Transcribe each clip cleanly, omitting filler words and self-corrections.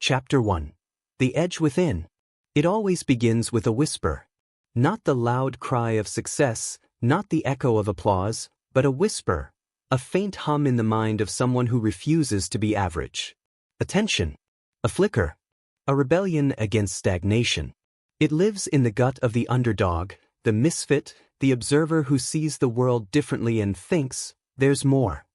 Chapter 1. The Edge Within. It always begins with a whisper. Not the loud cry of success, not the echo of applause, but a whisper, a faint hum in the mind of someone who refuses to be average. A tension, a flicker, a rebellion against stagnation. It lives in the gut of the underdog, the misfit, the observer who sees the world differently and thinks, there's more.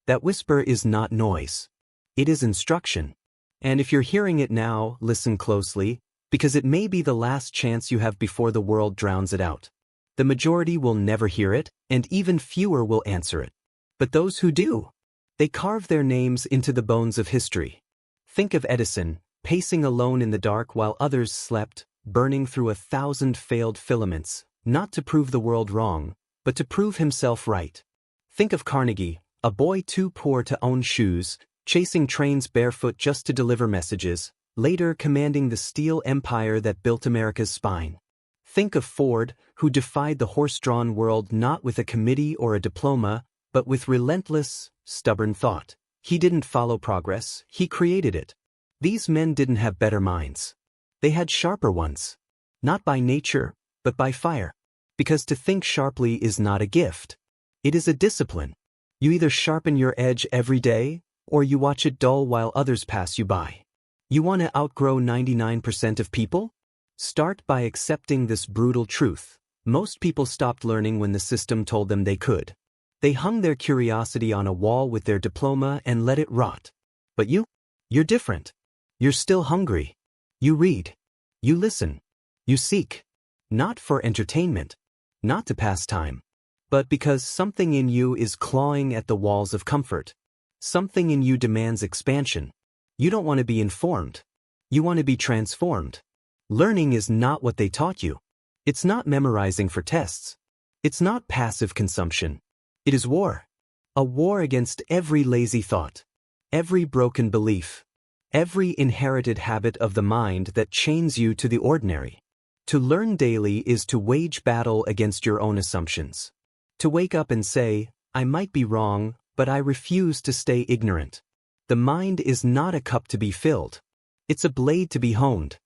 That whisper is not noise. It is instruction. And if you're hearing it now, listen closely, because it may be the last chance you have before the world drowns it out. The majority will never hear it, and even fewer will answer it. But those who do, they carve their names into the bones of history. Think of Edison, pacing alone in the dark while others slept, burning through 1,000 failed filaments, not to prove the world wrong, but to prove himself right. Think of Carnegie, a boy too poor to own shoes, chasing trains barefoot just to deliver messages, later commanding the steel empire that built America's spine. Think of Ford, who defied the horse-drawn world not with a committee or a diploma, but with relentless, stubborn thought. He didn't follow progress, he created it. These men didn't have better minds. They had sharper ones. Not by nature, but by fire. Because to think sharply is not a gift. It is a discipline. You either sharpen your edge every day, or you watch it dull while others pass you by. You want to outgrow 99% of people? Start by accepting this brutal truth. Most people stopped learning when the system told them they could. They hung their curiosity on a wall with their diploma and let it rot. But you're different. You're still hungry. You read. You listen. You seek. Not for entertainment. Not to pass time. But because something in you is clawing at the walls of comfort. Something in you demands expansion. You don't want to be informed. You want to be transformed. Learning is not what they taught you. It's not memorizing for tests. It's not passive consumption. It is war. A war against every lazy thought, every broken belief, every inherited habit of the mind that chains you to the ordinary. To learn daily is to wage battle against your own assumptions. To wake up and say, I might be wrong, but I refuse to stay ignorant. The mind is not a cup to be filled. It's a blade to be honed.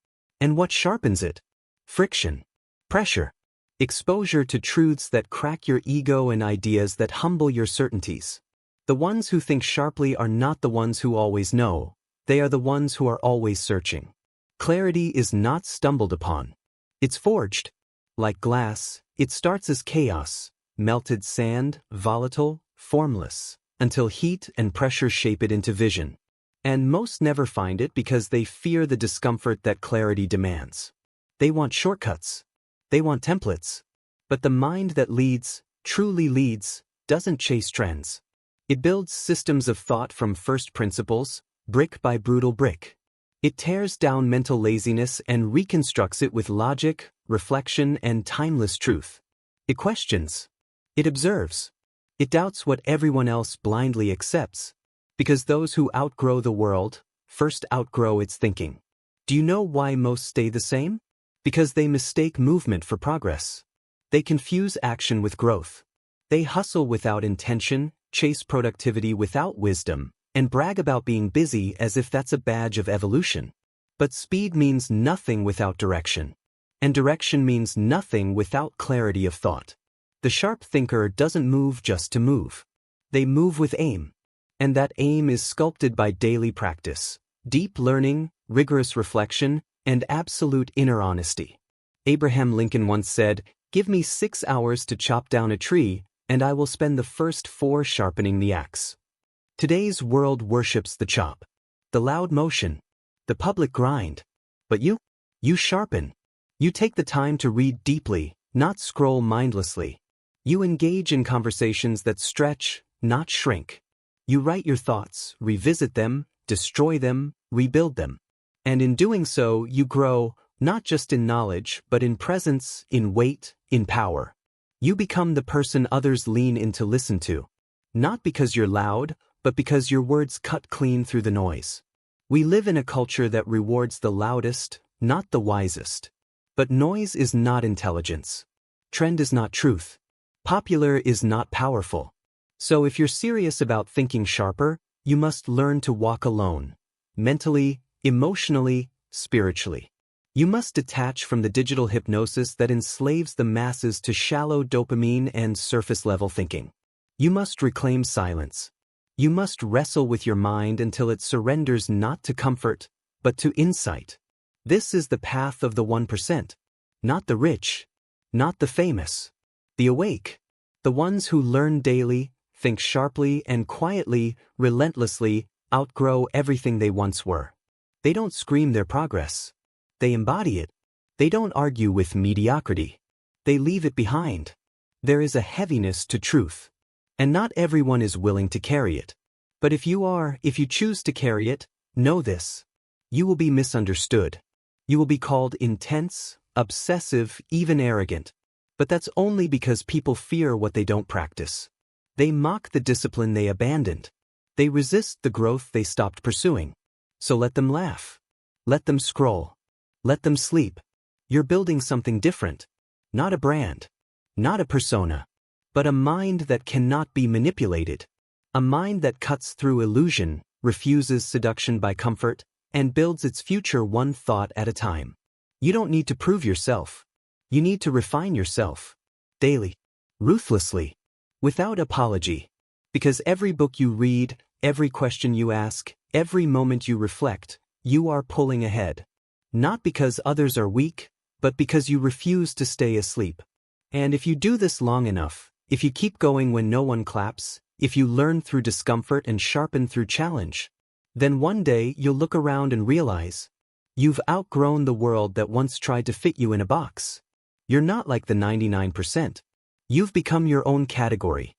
And what sharpens it? Friction. Pressure. Exposure to truths that crack your ego and ideas that humble your certainties. The ones who think sharply are not the ones who always know. They are the ones who are always searching. Clarity is not stumbled upon. It's forged. Like glass, it starts as chaos, melted sand, volatile, formless, until heat and pressure shape it into vision. And most never find it because they fear the discomfort that clarity demands. They want shortcuts. They want templates. But the mind that leads, truly leads, doesn't chase trends. It builds systems of thought from first principles, brick by brutal brick. It tears down mental laziness and reconstructs it with logic, reflection, and timeless truth. It questions. It observes. It doubts what everyone else blindly accepts. Because those who outgrow the world, first outgrow its thinking. Do you know why most stay the same? Because they mistake movement for progress. They confuse action with growth. They hustle without intention, chase productivity without wisdom, and brag about being busy as if that's a badge of evolution. But speed means nothing without direction. And direction means nothing without clarity of thought. The sharp thinker doesn't move just to move. They move with aim. And that aim is sculpted by daily practice, deep learning, rigorous reflection, and absolute inner honesty. Abraham Lincoln once said, "Give me 6 hours to chop down a tree, and I will spend the first 4 sharpening the axe." Today's world worships the chop, the loud motion, the public grind. But you sharpen. You take the time to read deeply, not scroll mindlessly. You engage in conversations that stretch, not shrink. You write your thoughts, revisit them, destroy them, rebuild them. And in doing so, you grow, not just in knowledge, but in presence, in weight, in power. You become the person others lean in to listen to. Not because you're loud, but because your words cut clean through the noise. We live in a culture that rewards the loudest, not the wisest. But noise is not intelligence. Trend is not truth. Popular is not powerful. So if you're serious about thinking sharper, you must learn to walk alone. Mentally, emotionally, spiritually. You must detach from the digital hypnosis that enslaves the masses to shallow dopamine and surface-level thinking. You must reclaim silence. You must wrestle with your mind until it surrenders not to comfort, but to insight. This is the path of the 1%. Not the rich, not the famous. The awake. The ones who learn daily, think sharply and quietly, relentlessly, outgrow everything they once were. They don't scream their progress. They embody it. They don't argue with mediocrity. They leave it behind. There is a heaviness to truth. And not everyone is willing to carry it. But if you choose to carry it, know this. You will be misunderstood. You will be called intense, obsessive, even arrogant. But that's only because people fear what they don't practice. They mock the discipline they abandoned. They resist the growth they stopped pursuing. So let them laugh. Let them scroll. Let them sleep. You're building something different. Not a brand. Not a persona. But a mind that cannot be manipulated. A mind that cuts through illusion, refuses seduction by comfort, and builds its future one thought at a time. You don't need to prove yourself. You need to refine yourself. Daily. Ruthlessly. Without apology. Because every book you read, every question you ask, every moment you reflect, you are pulling ahead. Not because others are weak, but because you refuse to stay asleep. And if you do this long enough, if you keep going when no one claps, if you learn through discomfort and sharpen through challenge, then one day you'll look around and realize you've outgrown the world that once tried to fit you in a box. You're not like the 99%. You've become your own category.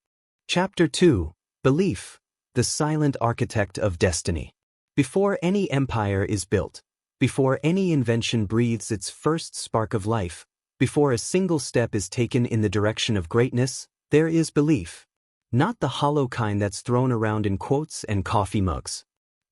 Chapter 2. Belief, the silent architect of destiny. Before any empire is built, before any invention breathes its first spark of life, before a single step is taken in the direction of greatness, there is belief. Not the hollow kind that's thrown around in quotes and coffee mugs,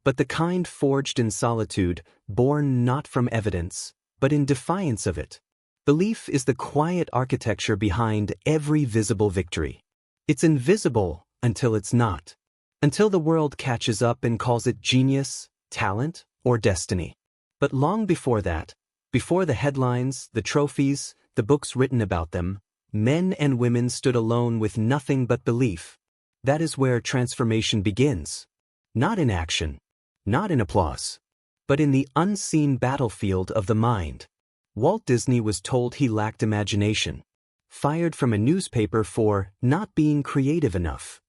but the kind forged in solitude, born not from evidence, but in defiance of it. Belief is the quiet architecture behind every visible victory. It's invisible until it's not. Until the world catches up and calls it genius, talent, or destiny. But long before that, before the headlines, the trophies, the books written about them, men and women stood alone with nothing but belief. That is where transformation begins. Not in action, not in applause, but in the unseen battlefield of the mind. Walt Disney was told he lacked imagination, fired from a newspaper for not being creative enough.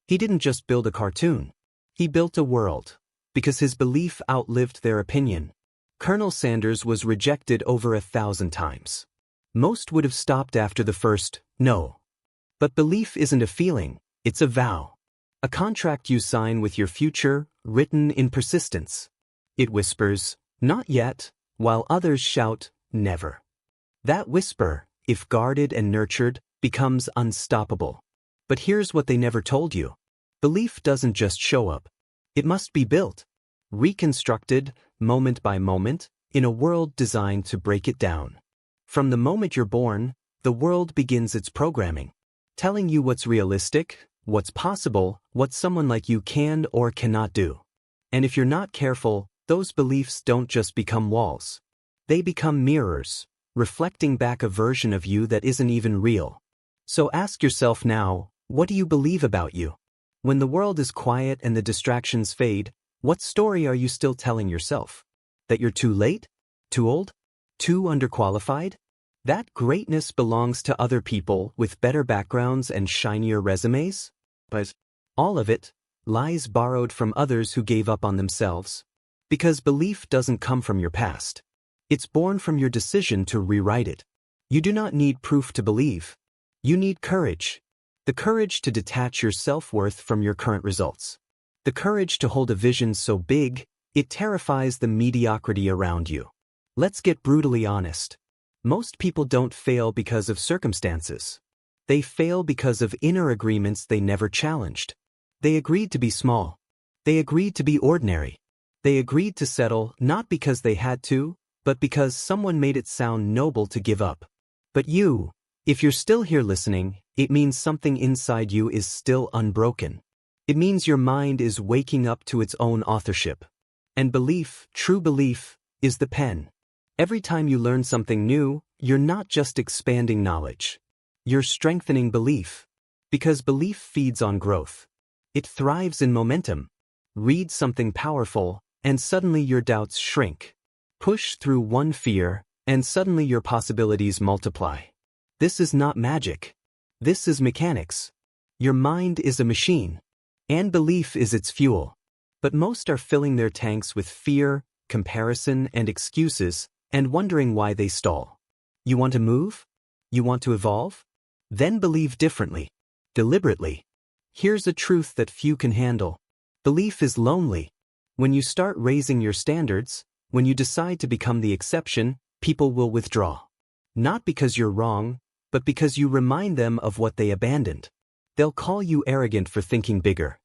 He didn't just build a cartoon. He built a world, because his belief outlived their opinion. Colonel Sanders was rejected over 1,000 times. Most would have stopped after the first no. But belief isn't a feeling, it's a vow. A contract you sign with your future, written in persistence. It whispers, "Not yet," while others shout, "Never." That whisper, if guarded and nurtured, becomes unstoppable. But here's what they never told you. Belief doesn't just show up. It must be built, reconstructed, moment by moment, in a world designed to break it down. From the moment you're born, the world begins its programming, telling you what's realistic, what's possible, what someone like you can or cannot do. And if you're not careful, those beliefs don't just become walls. They become mirrors, reflecting back a version of you that isn't even real. So ask yourself now, what do you believe about you? When the world is quiet and the distractions fade, what story are you still telling yourself? That you're too late? Too old? Too underqualified? That greatness belongs to other people with better backgrounds and shinier resumes? But all of it, lies borrowed from others who gave up on themselves. Because belief doesn't come from your past. It's born from your decision to rewrite it. You do not need proof to believe. You need courage. The courage to detach your self-worth from your current results. The courage to hold a vision so big, it terrifies the mediocrity around you. Let's get brutally honest. Most people don't fail because of circumstances. They fail because of inner agreements they never challenged. They agreed to be small. They agreed to be ordinary. They agreed to settle not because they had to, but because someone made it sound noble to give up. But you, if you're still here listening, it means something inside you is still unbroken. It means your mind is waking up to its own authorship. And belief, true belief, is the pen. Every time you learn something new, you're not just expanding knowledge. You're strengthening belief. Because belief feeds on growth. It thrives in momentum. Read something powerful, and suddenly your doubts shrink. Push through one fear, and suddenly your possibilities multiply. This is not magic. This is mechanics. Your mind is a machine, and belief is its fuel. But most are filling their tanks with fear, comparison, and excuses, and wondering why they stall. You want to move? You want to evolve? Then believe differently. Deliberately. Here's a truth that few can handle. Belief is lonely. When you start raising your standards, when you decide to become the exception, people will withdraw. Not because you're wrong, but because you remind them of what they abandoned. They'll call you arrogant for thinking bigger.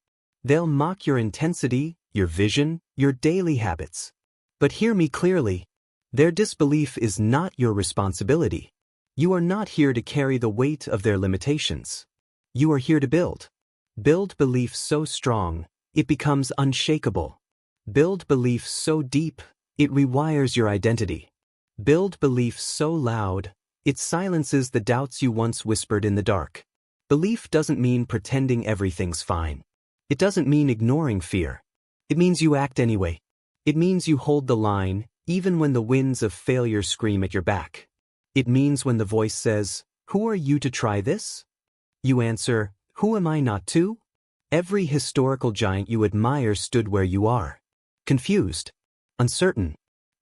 They'll mock your intensity, your vision, your daily habits. But hear me clearly. Their disbelief is not your responsibility. You are not here to carry the weight of their limitations. You are here to build. Build belief so strong, it becomes unshakable. Build belief so deep, it rewires your identity. Build belief so loud, it silences the doubts you once whispered in the dark. Belief doesn't mean pretending everything's fine. It doesn't mean ignoring fear. It means you act anyway. It means you hold the line, even when the winds of failure scream at your back. It means when the voice says, "Who are you to try this?" You answer, "Who am I not to?" Every historical giant you admire stood where you are. Confused, uncertain,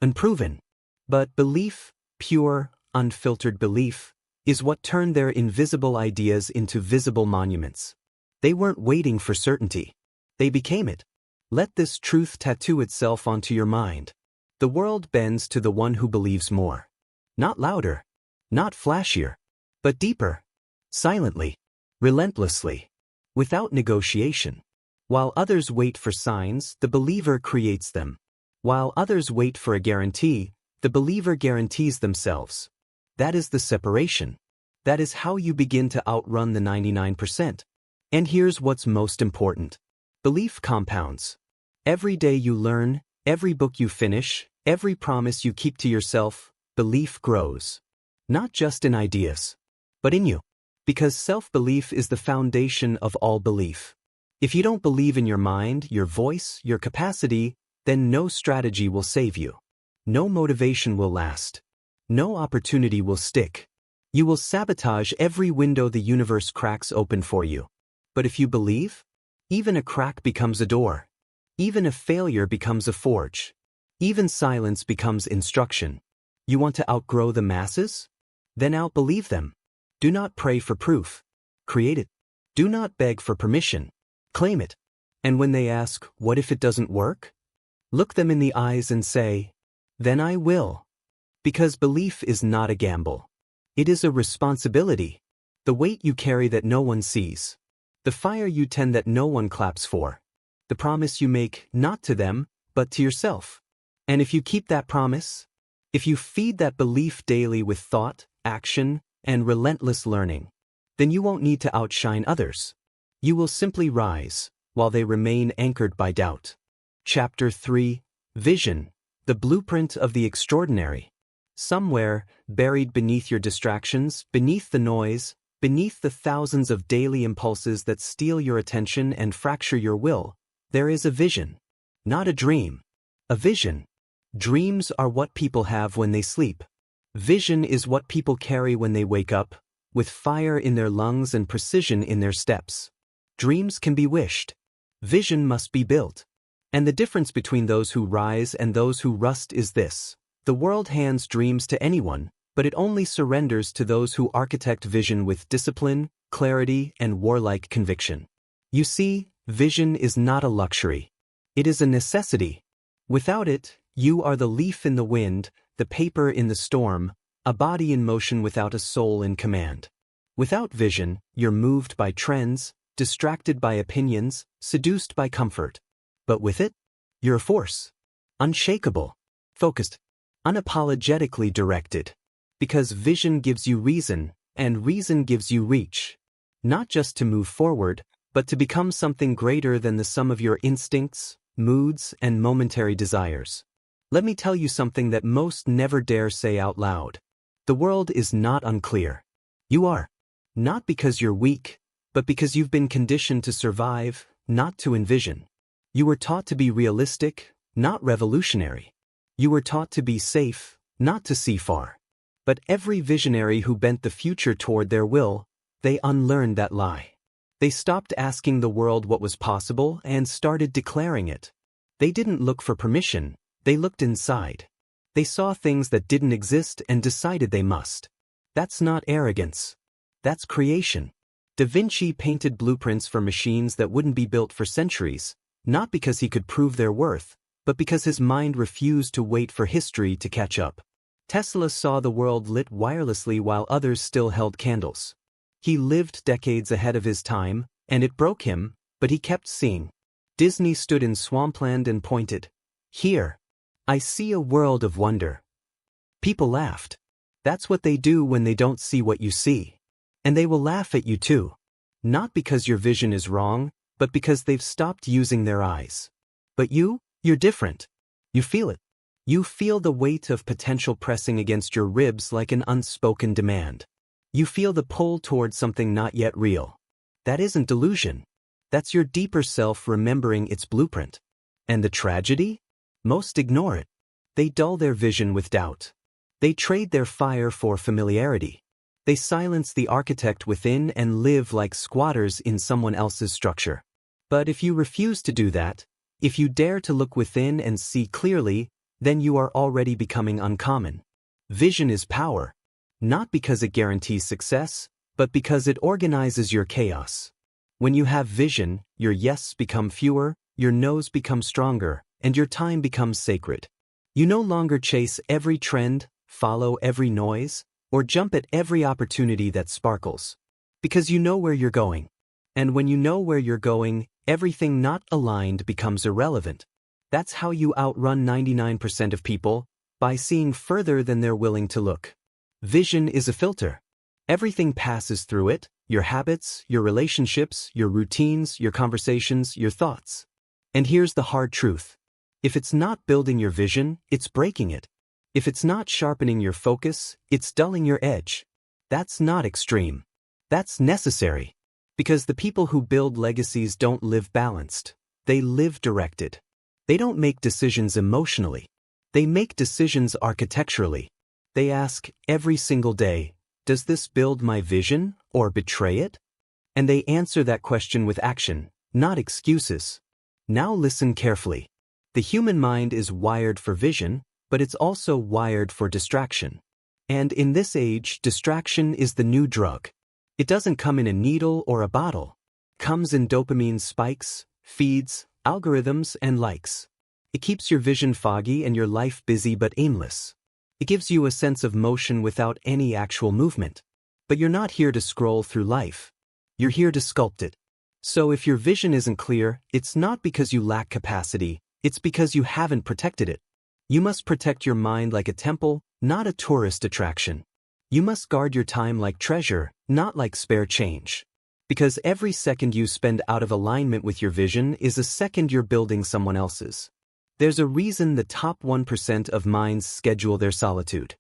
unproven. But belief, pure, unfiltered belief, is what turned their invisible ideas into visible monuments. They weren't waiting for certainty. They became it. Let this truth tattoo itself onto your mind. The world bends to the one who believes more. Not louder, not flashier, but deeper, silently, relentlessly, without negotiation. While others wait for signs, the believer creates them. While others wait for a guarantee, the believer guarantees themselves. That is the separation. That is how you begin to outrun the 99%. And here's what's most important. Belief compounds. Every day you learn, every book you finish, every promise you keep to yourself, belief grows. Not just in ideas, but in you. Because self-belief is the foundation of all belief. If you don't believe in your mind, your voice, your capacity, then no strategy will save you. No motivation will last. No opportunity will stick. You will sabotage every window the universe cracks open for you. But if you believe, even a crack becomes a door. Even a failure becomes a forge. Even silence becomes instruction. You want to outgrow the masses? Then outbelieve them. Do not pray for proof. Create it. Do not beg for permission. Claim it. And when they ask, "What if it doesn't work?" Look them in the eyes and say, "Then I will." Because belief is not a gamble. It is a responsibility. The weight you carry that no one sees. The fire you tend that no one claps for. The promise you make not to them, but to yourself. And if you keep that promise, if you feed that belief daily with thought, action, and relentless learning, then you won't need to outshine others. You will simply rise, while they remain anchored by doubt. Chapter 3: Vision, the blueprint of the extraordinary. Somewhere, buried beneath your distractions, beneath the noise, beneath the thousands of daily impulses that steal your attention and fracture your will, there is a vision. Not a dream. A vision. Dreams are what people have when they sleep. Vision is what people carry when they wake up, with fire in their lungs and precision in their steps. Dreams can be wished. Vision must be built. And the difference between those who rise and those who rust is this. The world hands dreams to anyone, but it only surrenders to those who architect vision with discipline, clarity, and warlike conviction. You see, vision is not a luxury. It is a necessity. Without it, you are the leaf in the wind, the paper in the storm, a body in motion without a soul in command. Without vision, you're moved by trends, distracted by opinions, seduced by comfort. But with it, you're a force. Unshakable. Focused. Unapologetically directed. Because vision gives you reason, and reason gives you reach. Not just to move forward, but to become something greater than the sum of your instincts, moods, and momentary desires. Let me tell you something that most never dare say out loud. The world is not unclear. You are. Not because you're weak, but because you've been conditioned to survive, not to envision. You were taught to be realistic, not revolutionary. You were taught to be safe, not to see far. But every visionary who bent the future toward their will, they unlearned that lie. They stopped asking the world what was possible and started declaring it. They didn't look for permission, they looked inside. They saw things that didn't exist and decided they must. That's not arrogance. That's creation. Da Vinci painted blueprints for machines that wouldn't be built for centuries, not because he could prove their worth, but because his mind refused to wait for history to catch up. Tesla saw the world lit wirelessly while others still held candles. He lived decades ahead of his time, and it broke him, but he kept seeing. Disney stood in swampland and pointed. Here. I see a world of wonder. People laughed. That's what they do when they don't see what you see. And they will laugh at you too. Not because your vision is wrong, but because they've stopped using their eyes. But you're different. You feel it. You feel the weight of potential pressing against your ribs like an unspoken demand. You feel the pull toward something not yet real. That isn't delusion. That's your deeper self remembering its blueprint. And the tragedy? Most ignore it. They dull their vision with doubt. They trade their fire for familiarity. They silence the architect within and live like squatters in someone else's structure. But if you refuse to do that, if you dare to look within and see clearly, then you are already becoming uncommon. Vision is power. Not because it guarantees success, but because it organizes your chaos. When you have vision, your yes become fewer, your no's become stronger, and your time becomes sacred. You no longer chase every trend, follow every noise, or jump at every opportunity that sparkles. Because you know where you're going. And when you know where you're going, everything not aligned becomes irrelevant. That's how you outrun 99% of people, by seeing further than they're willing to look. Vision is a filter. Everything passes through it, your habits, your relationships, your routines, your conversations, your thoughts. And here's the hard truth. If it's not building your vision, it's breaking it. If it's not sharpening your focus, it's dulling your edge. That's not extreme. That's necessary. Because the people who build legacies don't live balanced. They live directed. They don't make decisions emotionally. They make decisions architecturally. They ask every single day, does this build my vision or betray it? And they answer that question with action, not excuses. Now listen carefully. The human mind is wired for vision, but it's also wired for distraction. And in this age, distraction is the new drug. It doesn't come in a needle or a bottle. It comes in dopamine spikes, feeds, algorithms, and likes. It keeps your vision foggy and your life busy but aimless. It gives you a sense of motion without any actual movement. But you're not here to scroll through life. You're here to sculpt it. So if your vision isn't clear, it's not because you lack capacity, it's because you haven't protected it. You must protect your mind like a temple, not a tourist attraction. You must guard your time like treasure, not like spare change. Because every second you spend out of alignment with your vision is a second you're building someone else's. There's a reason the top 1% of minds schedule their solitude.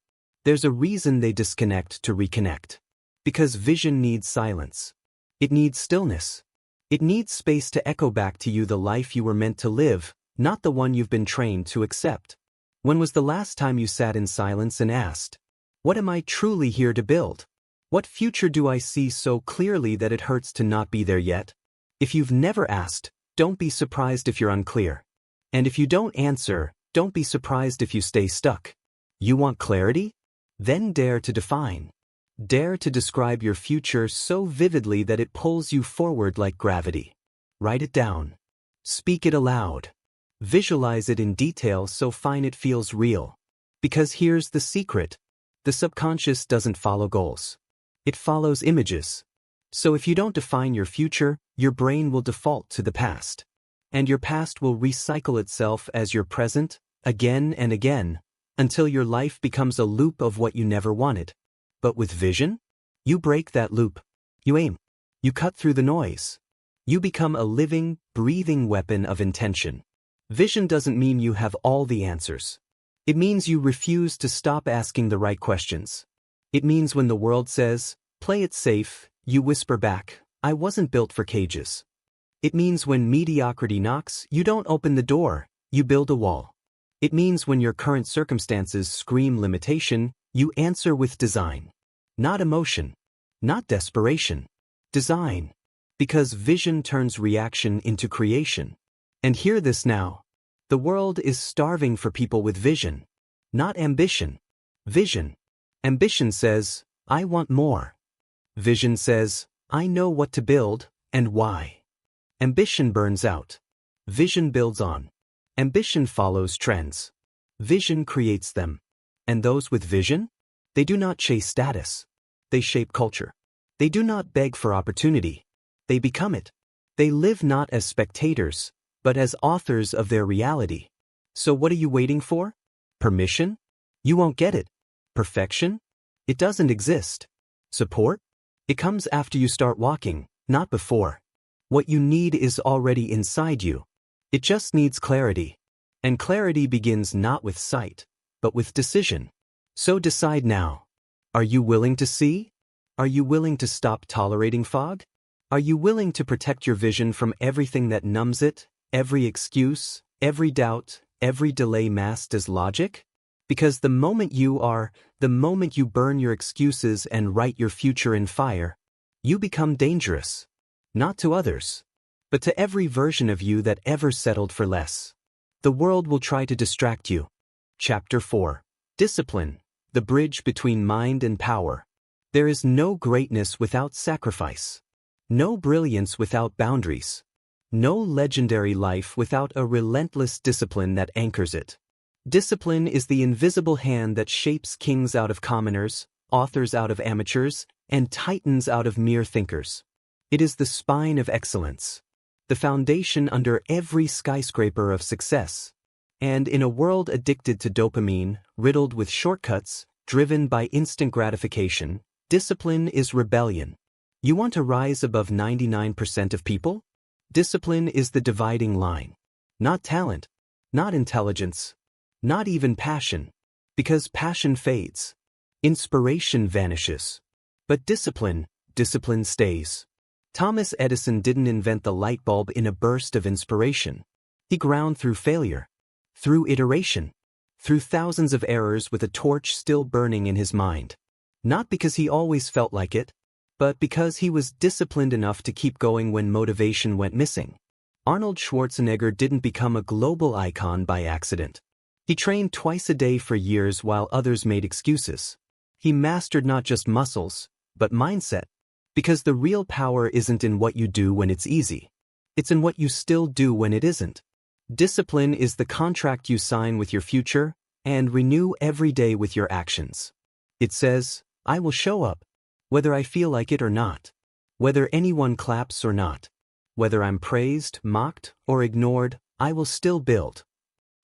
There's a reason they disconnect to reconnect. Because vision needs silence. It needs stillness. It needs space to echo back to you the life you were meant to live, not the one you've been trained to accept. When was the last time you sat in silence and asked, what am I truly here to build? What future do I see so clearly that it hurts to not be there yet? If you've never asked, don't be surprised if you're unclear. And if you don't answer, don't be surprised if you stay stuck. You want clarity? Then dare to define. Dare to describe your future so vividly that it pulls you forward like gravity. Write it down. Speak it aloud. Visualize it in detail so fine it feels real. Because here's the secret. The subconscious doesn't follow goals. It follows images. So if you don't define your future, your brain will default to the past. And your past will recycle itself as your present, again and again, until your life becomes a loop of what you never wanted. But with vision, you break that loop. You aim. You cut through the noise. You become a living, breathing weapon of intention. Vision doesn't mean you have all the answers. It means you refuse to stop asking the right questions. It means when the world says, "Play it safe," you whisper back, "I wasn't built for cages." It means when mediocrity knocks, you don't open the door, you build a wall. It means when your current circumstances scream limitation, you answer with design. Not emotion. Not desperation. Design. Because vision turns reaction into creation. And hear this now. The world is starving for people with vision. Not ambition. Vision. Ambition says, "I want more." Vision says, "I know what to build, and why." Ambition burns out. Vision builds on. Ambition follows trends. Vision creates them. And those with vision? They do not chase status. They shape culture. They do not beg for opportunity. They become it. They live not as spectators, but as authors of their reality. So what are you waiting for? Permission? You won't get it. Perfection? It doesn't exist. Support? It comes after you start walking, not before. What you need is already inside you. It just needs clarity. And clarity begins not with sight, but with decision. So decide now. Are you willing to see? Are you willing to stop tolerating fog? Are you willing to protect your vision from everything that numbs it, every excuse, every doubt, every delay masked as logic? Because the moment you burn your excuses and write your future in fire, you become dangerous. Not to others, but to every version of you that ever settled for less. The world will try to distract you. Chapter 4. Discipline, the bridge between mind and power. There is no greatness without sacrifice. No brilliance without boundaries. No legendary life without a relentless discipline that anchors it. Discipline is the invisible hand that shapes kings out of commoners, authors out of amateurs, and titans out of mere thinkers. It is the spine of excellence, the foundation under every skyscraper of success. And in a world addicted to dopamine, riddled with shortcuts, driven by instant gratification, discipline is rebellion. You want to rise above 99% of people? Discipline is the dividing line. Not talent, not intelligence, not even passion, because passion fades. Inspiration vanishes. But discipline stays. Thomas Edison didn't invent the light bulb in a burst of inspiration. He ground through failure, through iteration, through thousands of errors with a torch still burning in his mind. Not because he always felt like it, but because he was disciplined enough to keep going when motivation went missing. Arnold Schwarzenegger didn't become a global icon by accident. He trained twice a day for years while others made excuses. He mastered not just muscles, but mindset. Because the real power isn't in what you do when it's easy. It's in what you still do when it isn't. Discipline is the contract you sign with your future and renew every day with your actions. It says, "I will show up, whether I feel like it or not, whether anyone claps or not, whether I'm praised, mocked, or ignored, I will still build."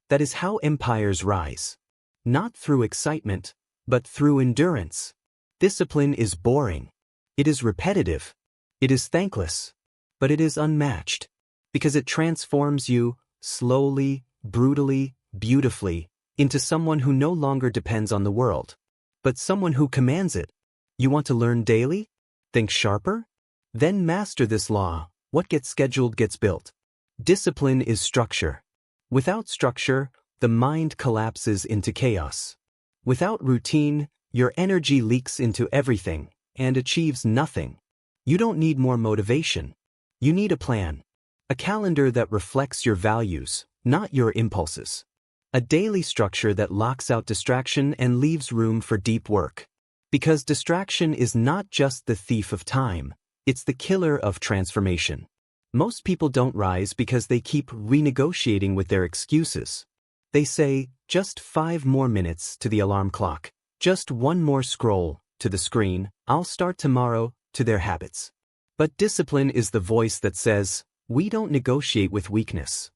That is how empires rise. Not through excitement, but through endurance. Discipline is boring. It is repetitive. It is thankless. But it is unmatched. Because it transforms you, slowly, brutally, beautifully, into someone who no longer depends on the world, but someone who commands it. You want to learn daily? Think sharper? Then master this law. What gets scheduled gets built. Discipline is structure. Without structure, the mind collapses into chaos. Without routine, your energy leaks into everything and achieves nothing. You don't need more motivation. You need a plan. A calendar that reflects your values, not your impulses. A daily structure that locks out distraction and leaves room for deep work. Because distraction is not just the thief of time, it's the killer of transformation. Most people don't rise because they keep renegotiating with their excuses. They say, just 5 more minutes to the alarm clock, just 1 more scroll to the screen, I'll start tomorrow, to their habits. But discipline is the voice that says, we don't negotiate with weakness.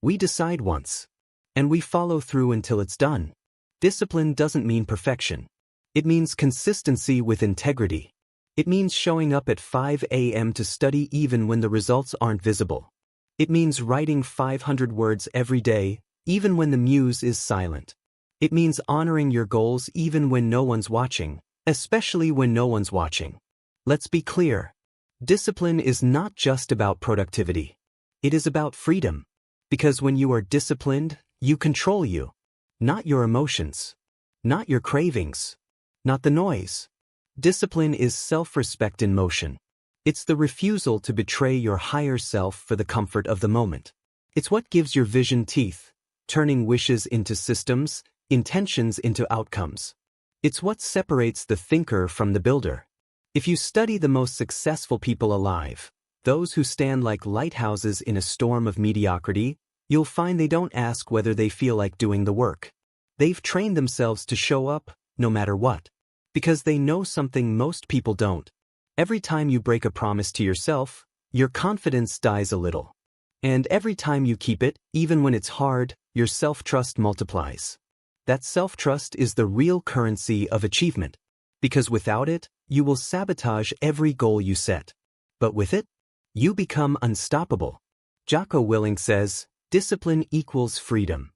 We decide once. And we follow through until it's done. Discipline doesn't mean perfection. It means consistency with integrity. It means showing up at 5 a.m. to study even when the results aren't visible. It means writing 500 words every day, even when the muse is silent. It means honoring your goals even when no one's watching, especially when no one's watching. Let's be clear. Discipline is not just about productivity. It is about freedom. Because when you are disciplined, you control you. Not your emotions. Not your cravings. Not the noise. Discipline is self-respect in motion. It's the refusal to betray your higher self for the comfort of the moment. It's what gives your vision teeth, turning wishes into systems, intentions into outcomes. It's what separates the thinker from the builder. If you study the most successful people alive, those who stand like lighthouses in a storm of mediocrity, you'll find they don't ask whether they feel like doing the work. They've trained themselves to show up, no matter what. Because they know something most people don't. Every time you break a promise to yourself, your confidence dies a little. And every time you keep it, even when it's hard, your self-trust multiplies. That self-trust is the real currency of achievement. Because without it, you will sabotage every goal you set. But with it, you become unstoppable. Jocko Willink says, discipline equals freedom.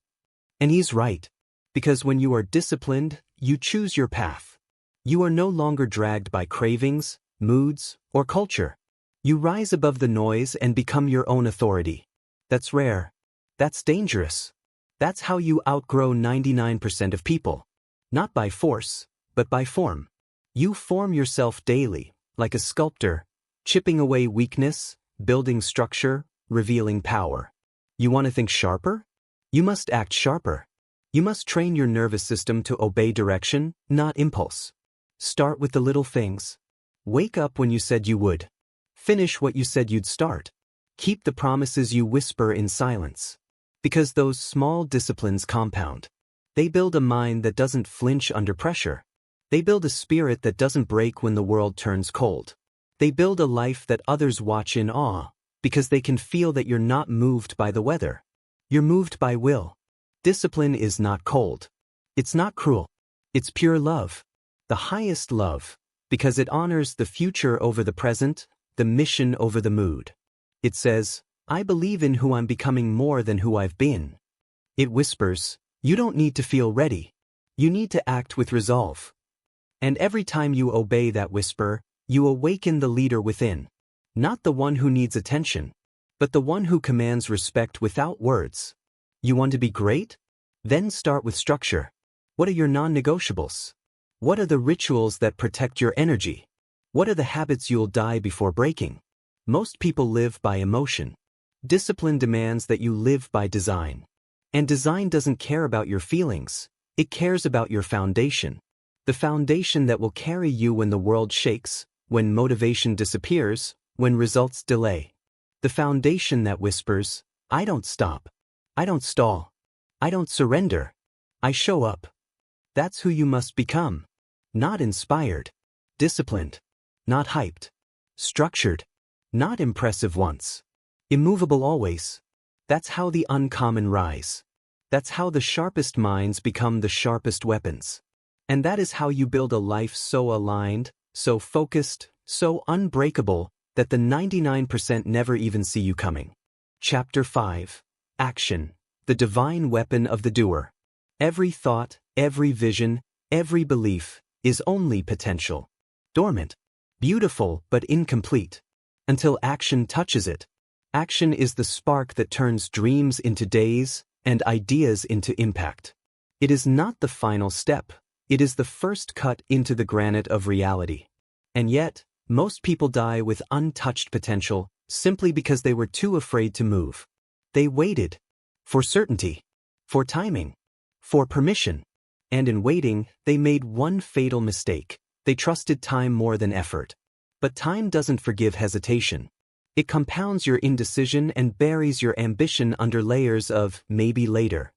And he's right. Because when you are disciplined, you choose your path. You are no longer dragged by cravings, moods, or culture. You rise above the noise and become your own authority. That's rare. That's dangerous. That's how you outgrow 99% of people. Not by force, but by form. You form yourself daily, like a sculptor, chipping away weakness, building structure, revealing power. You want to think sharper? You must act sharper. You must train your nervous system to obey direction, not impulse. Start with the little things. Wake up when you said you would. Finish what you said you'd start. Keep the promises you whisper in silence. Because those small disciplines compound. They build a mind that doesn't flinch under pressure. They build a spirit that doesn't break when the world turns cold. They build a life that others watch in awe, because they can feel that you're not moved by the weather. You're moved by will. Discipline is not cold. It's not cruel. It's pure love. The highest love. Because it honors the future over the present, the mission over the mood. It says, I believe in who I'm becoming more than who I've been. It whispers, you don't need to feel ready. You need to act with resolve. And every time you obey that whisper, you awaken the leader within. Not the one who needs attention, but the one who commands respect without words. You want to be great? Then start with structure. What are your non-negotiables? What are the rituals that protect your energy? What are the habits you'll die before breaking? Most people live by emotion. Discipline demands that you live by design. And design doesn't care about your feelings. It cares about your foundation. The foundation that will carry you when the world shakes, when motivation disappears, when results delay. The foundation that whispers, I don't stop. I don't stall. I don't surrender. I show up. That's who you must become. Not inspired. Disciplined. Not hyped. Structured. Not impressive once. Immovable always. That's how the uncommon rise. That's how the sharpest minds become the sharpest weapons. And that is how you build a life so aligned, so focused, so unbreakable, that the 99% never even see you coming. Chapter 5. Action. The divine weapon of the doer. Every thought, every vision, every belief is only potential. Dormant. Beautiful but incomplete. Until action touches it. Action is the spark that turns dreams into days and ideas into impact. It is not the final step. It is the first cut into the granite of reality. And yet, most people die with untouched potential simply because they were too afraid to move. They waited. For certainty. For timing. For permission. And in waiting, they made one fatal mistake. They trusted time more than effort. But time doesn't forgive hesitation. It compounds your indecision and buries your ambition under layers of maybe later.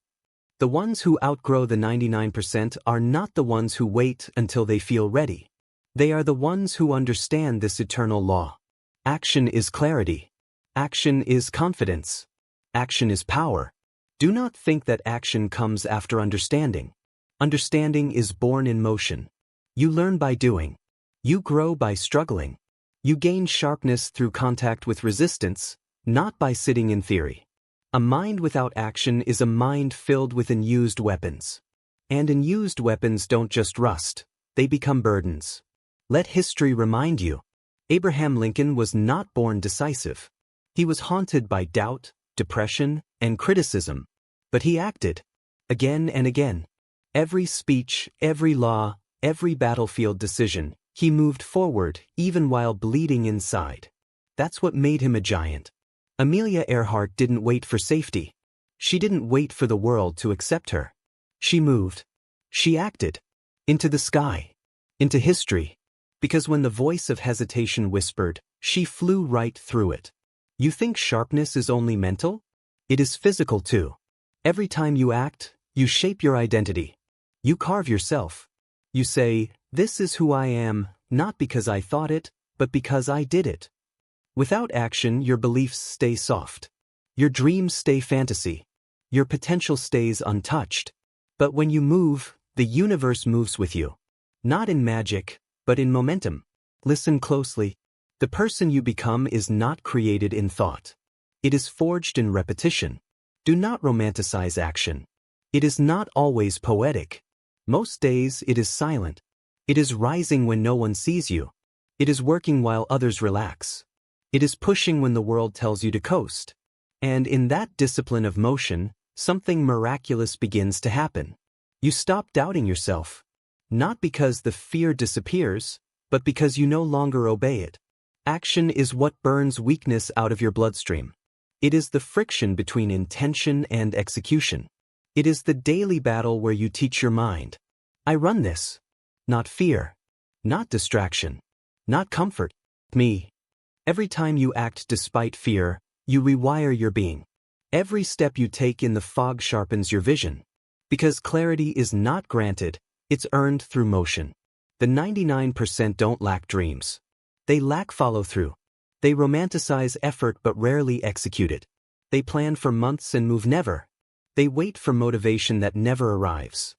The ones who outgrow the 99% are not the ones who wait until they feel ready. They are the ones who understand this eternal law. Action is clarity. Action is confidence. Action is power. Do not think that action comes after understanding. Understanding is born in motion. You learn by doing. You grow by struggling. You gain sharpness through contact with resistance, not by sitting in theory. A mind without action is a mind filled with unused weapons. And unused weapons don't just rust, they become burdens. Let history remind you. Abraham Lincoln was not born decisive. He was haunted by doubt, depression, and criticism. But he acted. Again and again. Every speech, every law, every battlefield decision, he moved forward even while bleeding inside. That's what made him a giant. Amelia Earhart didn't wait for safety. She didn't wait for the world to accept her. She moved. She acted. Into the sky. Into history. Because when the voice of hesitation whispered, she flew right through it. You think sharpness is only mental? It is physical too. Every time you act, you shape your identity. You carve yourself. You say, "This is who I am, not because I thought it, but because I did it." Without action, your beliefs stay soft. Your dreams stay fantasy. Your potential stays untouched. But when you move, the universe moves with you. Not in magic, but in momentum. Listen closely. The person you become is not created in thought. It is forged in repetition. Do not romanticize action. It is not always poetic. Most days it is silent. It is rising when no one sees you. It is working while others relax. It is pushing when the world tells you to coast. And in that discipline of motion, something miraculous begins to happen. You stop doubting yourself. Not because the fear disappears, but because you no longer obey it. Action is what burns weakness out of your bloodstream. It is the friction between intention and execution. It is the daily battle where you teach your mind. I run this. Not fear. Not distraction. Not comfort. Me. Every time you act despite fear, you rewire your being. Every step you take in the fog sharpens your vision. Because clarity is not granted, it's earned through motion. The 99% don't lack dreams. They lack follow-through. They romanticize effort but rarely execute it. They plan for months and move never. They wait for motivation that never arrives.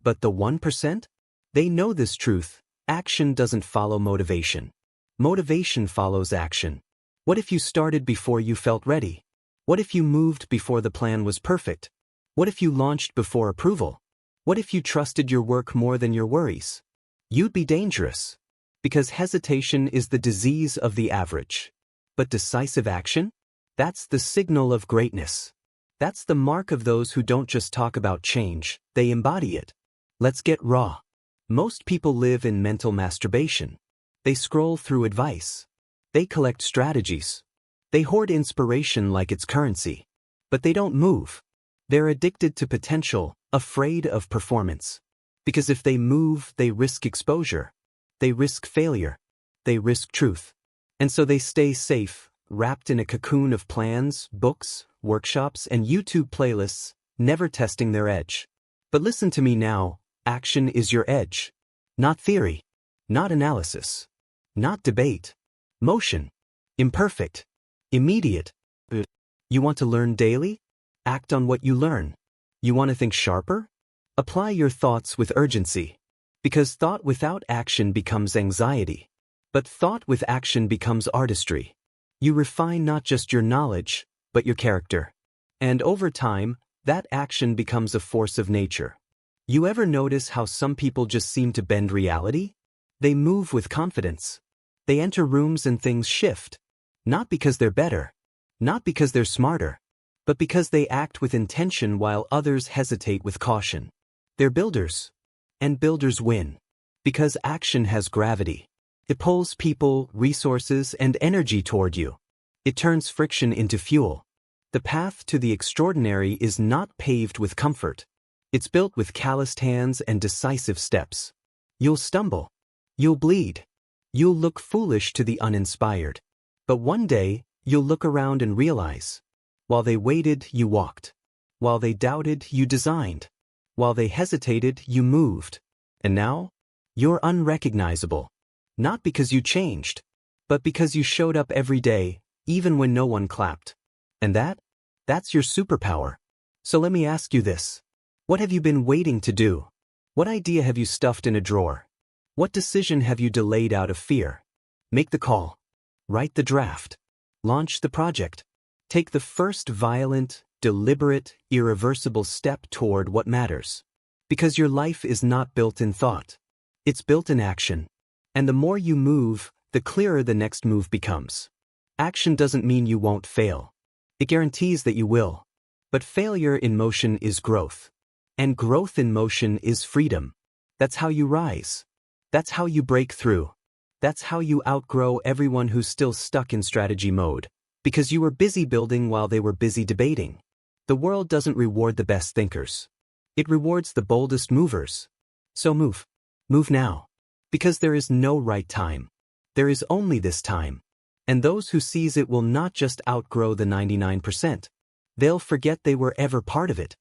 But the 1%? They know this truth. Action doesn't follow motivation. Motivation follows action. What if you started before you felt ready? What if you moved before the plan was perfect? What if you launched before approval? What if you trusted your work more than your worries? You'd be dangerous. Because hesitation is the disease of the average. But decisive action? That's the signal of greatness. That's the mark of those who don't just talk about change, they embody it. Let's get raw. Most people live in mental masturbation. They scroll through advice. They collect strategies. They hoard inspiration like it's currency. But they don't move. They're addicted to potential, afraid of performance. Because if they move, they risk exposure. They risk failure. They risk truth. And so they stay safe, wrapped in a cocoon of plans, books, workshops, and YouTube playlists, never testing their edge. But listen to me now, action is your edge. Not theory. Not analysis. Not debate. Motion. Imperfect. Immediate. You want to learn daily? Act on what you learn. You want to think sharper? Apply your thoughts with urgency. Because thought without action becomes anxiety. But thought with action becomes artistry. You refine not just your knowledge, but your character. And over time, that action becomes a force of nature. You ever notice how some people just seem to bend reality? They move with confidence. They enter rooms and things shift. Not because they're better. Not because they're smarter. But because they act with intention while others hesitate with caution. They're builders. And builders win. Because action has gravity. It pulls people, resources, and energy toward you. It turns friction into fuel. The path to the extraordinary is not paved with comfort. It's built with calloused hands and decisive steps. You'll stumble. You'll bleed. You'll look foolish to the uninspired. But one day, you'll look around and realize. While they waited, you walked. While they doubted, you designed. While they hesitated, you moved. And now, you're unrecognizable. Not because you changed, but because you showed up every day, even when no one clapped. And that's your superpower. So let me ask you this. What have you been waiting to do? What idea have you stuffed in a drawer? What decision have you delayed out of fear? Make the call. Write the draft. Launch the project. Take the first violent, deliberate, irreversible step toward what matters. Because your life is not built in thought. It's built in action. And the more you move, the clearer the next move becomes. Action doesn't mean you won't fail. It guarantees that you will. But failure in motion is growth. And growth in motion is freedom. That's how you rise. That's how you break through. That's how you outgrow everyone who's still stuck in strategy mode. Because you were busy building while they were busy debating. The world doesn't reward the best thinkers. It rewards the boldest movers. So move. Move now. Because there is no right time. There is only this time. And those who seize it will not just outgrow the 99%. They'll forget they were ever part of it.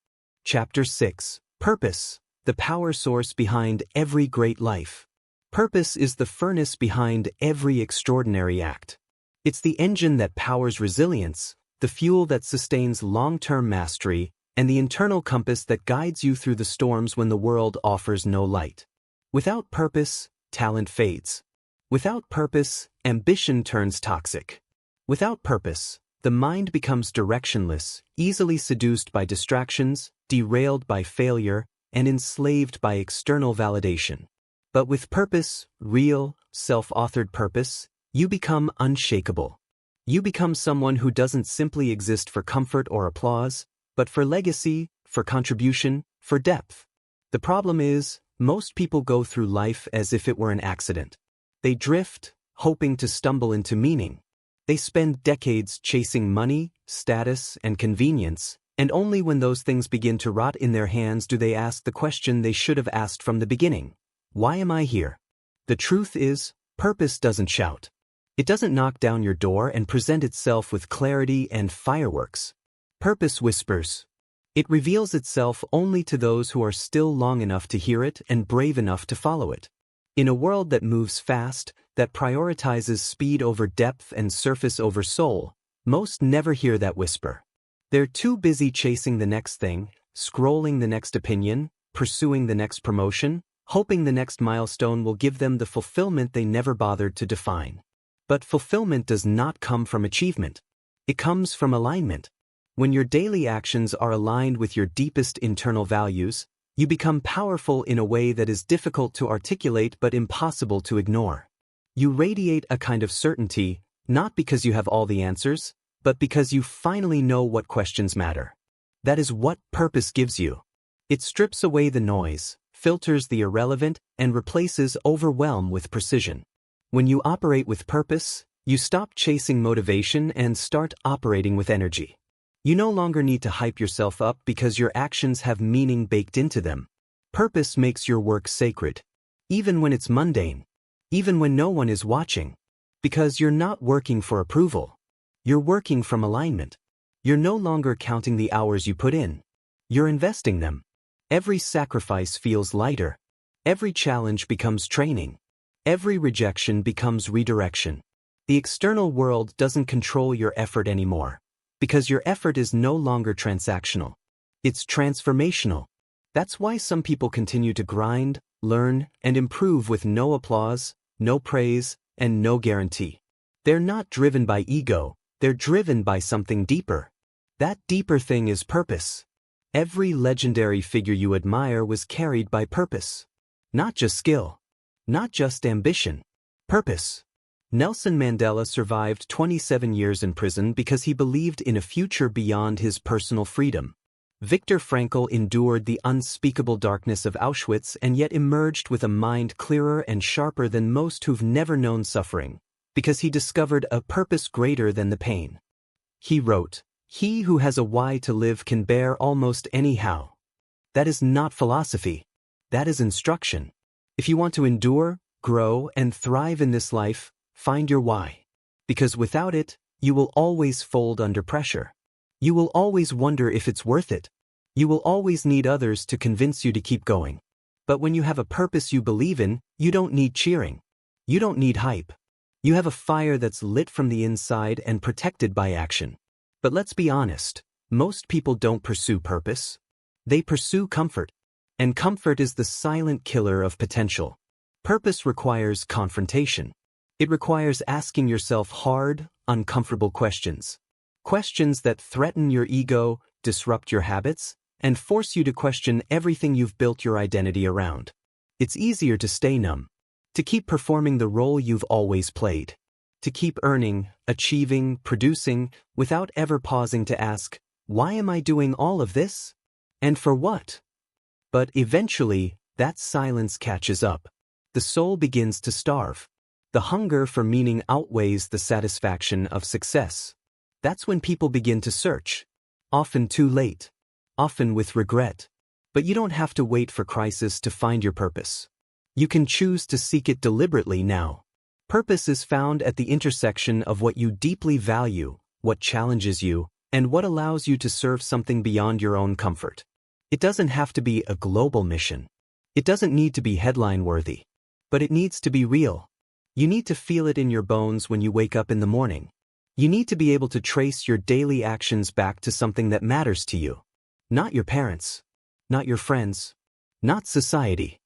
Chapter 6. Purpose, the power source behind every great life. Purpose is the furnace behind every extraordinary act. It's the engine that powers resilience, the fuel that sustains long-term mastery, and the internal compass that guides you through the storms when the world offers no light. Without purpose, talent fades. Without purpose, ambition turns toxic. Without purpose, the mind becomes directionless, easily seduced by distractions, derailed by failure, and enslaved by external validation. But with purpose, real, self-authored purpose, you become unshakable. You become someone who doesn't simply exist for comfort or applause, but for legacy, for contribution, for depth. The problem is, most people go through life as if it were an accident. They drift, hoping to stumble into meaning. They spend decades chasing money, status, and convenience, and only when those things begin to rot in their hands do they ask the question they should have asked from the beginning. Why am I here? The truth is, purpose doesn't shout. It doesn't knock down your door and present itself with clarity and fireworks. Purpose whispers. It reveals itself only to those who are still long enough to hear it and brave enough to follow it. In a world that moves fast, that prioritizes speed over depth and surface over soul, most never hear that whisper. They're too busy chasing the next thing, scrolling the next opinion, pursuing the next promotion, hoping the next milestone will give them the fulfillment they never bothered to define. But fulfillment does not come from achievement. It comes from alignment. When your daily actions are aligned with your deepest internal values, you become powerful in a way that is difficult to articulate but impossible to ignore. You radiate a kind of certainty, not because you have all the answers, but because you finally know what questions matter. That is what purpose gives you. It strips away the noise, filters the irrelevant, and replaces overwhelm with precision. When you operate with purpose, you stop chasing motivation and start operating with energy. You no longer need to hype yourself up because your actions have meaning baked into them. Purpose makes your work sacred, even when it's mundane, even when no one is watching. Because you're not working for approval. You're working from alignment. You're no longer counting the hours you put in. You're investing them. Every sacrifice feels lighter. Every challenge becomes training. Every rejection becomes redirection. The external world doesn't control your effort anymore. Because your effort is no longer transactional. It's transformational. That's why some people continue to grind, learn, and improve with no applause, no praise, and no guarantee. They're not driven by ego, they're driven by something deeper. That deeper thing is purpose. Every legendary figure you admire was carried by purpose. Not just skill. Not just ambition. Purpose. Nelson Mandela survived 27 years in prison because he believed in a future beyond his personal freedom. Viktor Frankl endured the unspeakable darkness of Auschwitz and yet emerged with a mind clearer and sharper than most who've never known suffering, because he discovered a purpose greater than the pain. He wrote, "He who has a why to live can bear almost any how." That is not philosophy. That is instruction. If you want to endure, grow, and thrive in this life, find your why. Because without it, you will always fold under pressure. You will always wonder if it's worth it. You will always need others to convince you to keep going. But when you have a purpose you believe in, you don't need cheering. You don't need hype. You have a fire that's lit from the inside and protected by action. But let's be honest, most people don't pursue purpose. They pursue comfort. And comfort is the silent killer of potential. Purpose requires confrontation. It requires asking yourself hard, uncomfortable questions. Questions that threaten your ego, disrupt your habits, and force you to question everything you've built your identity around. It's easier to stay numb, to keep performing the role you've always played, to keep earning, achieving, producing, without ever pausing to ask, why am I doing all of this? And for what? But eventually, that silence catches up. The soul begins to starve. The hunger for meaning outweighs the satisfaction of success. That's when people begin to search. Often too late. Often with regret. But you don't have to wait for crisis to find your purpose. You can choose to seek it deliberately now. Purpose is found at the intersection of what you deeply value, what challenges you, and what allows you to serve something beyond your own comfort. It doesn't have to be a global mission. It doesn't need to be headline-worthy. But it needs to be real. You need to feel it in your bones when you wake up in the morning. You need to be able to trace your daily actions back to something that matters to you. Not your parents. Not your friends. Not society.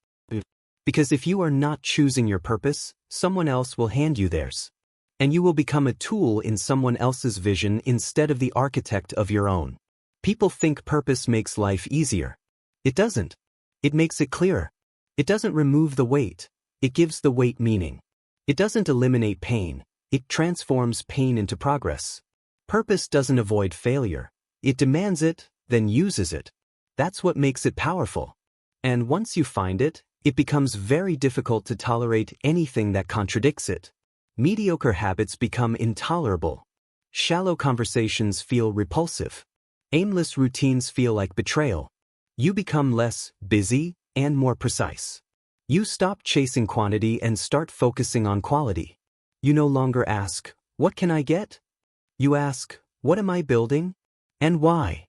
Because if you are not choosing your purpose, someone else will hand you theirs. And you will become a tool in someone else's vision instead of the architect of your own. People think purpose makes life easier. It doesn't. It makes it clearer. It doesn't remove the weight. It gives the weight meaning. It doesn't eliminate pain. It transforms pain into progress. Purpose doesn't avoid failure. It demands it, then uses it. That's what makes it powerful. And once you find it, it becomes very difficult to tolerate anything that contradicts it. Mediocre habits become intolerable. Shallow conversations feel repulsive. Aimless routines feel like betrayal. You become less busy and more precise. You stop chasing quantity and start focusing on quality. You no longer ask, what can I get? You ask, what am I building? And why?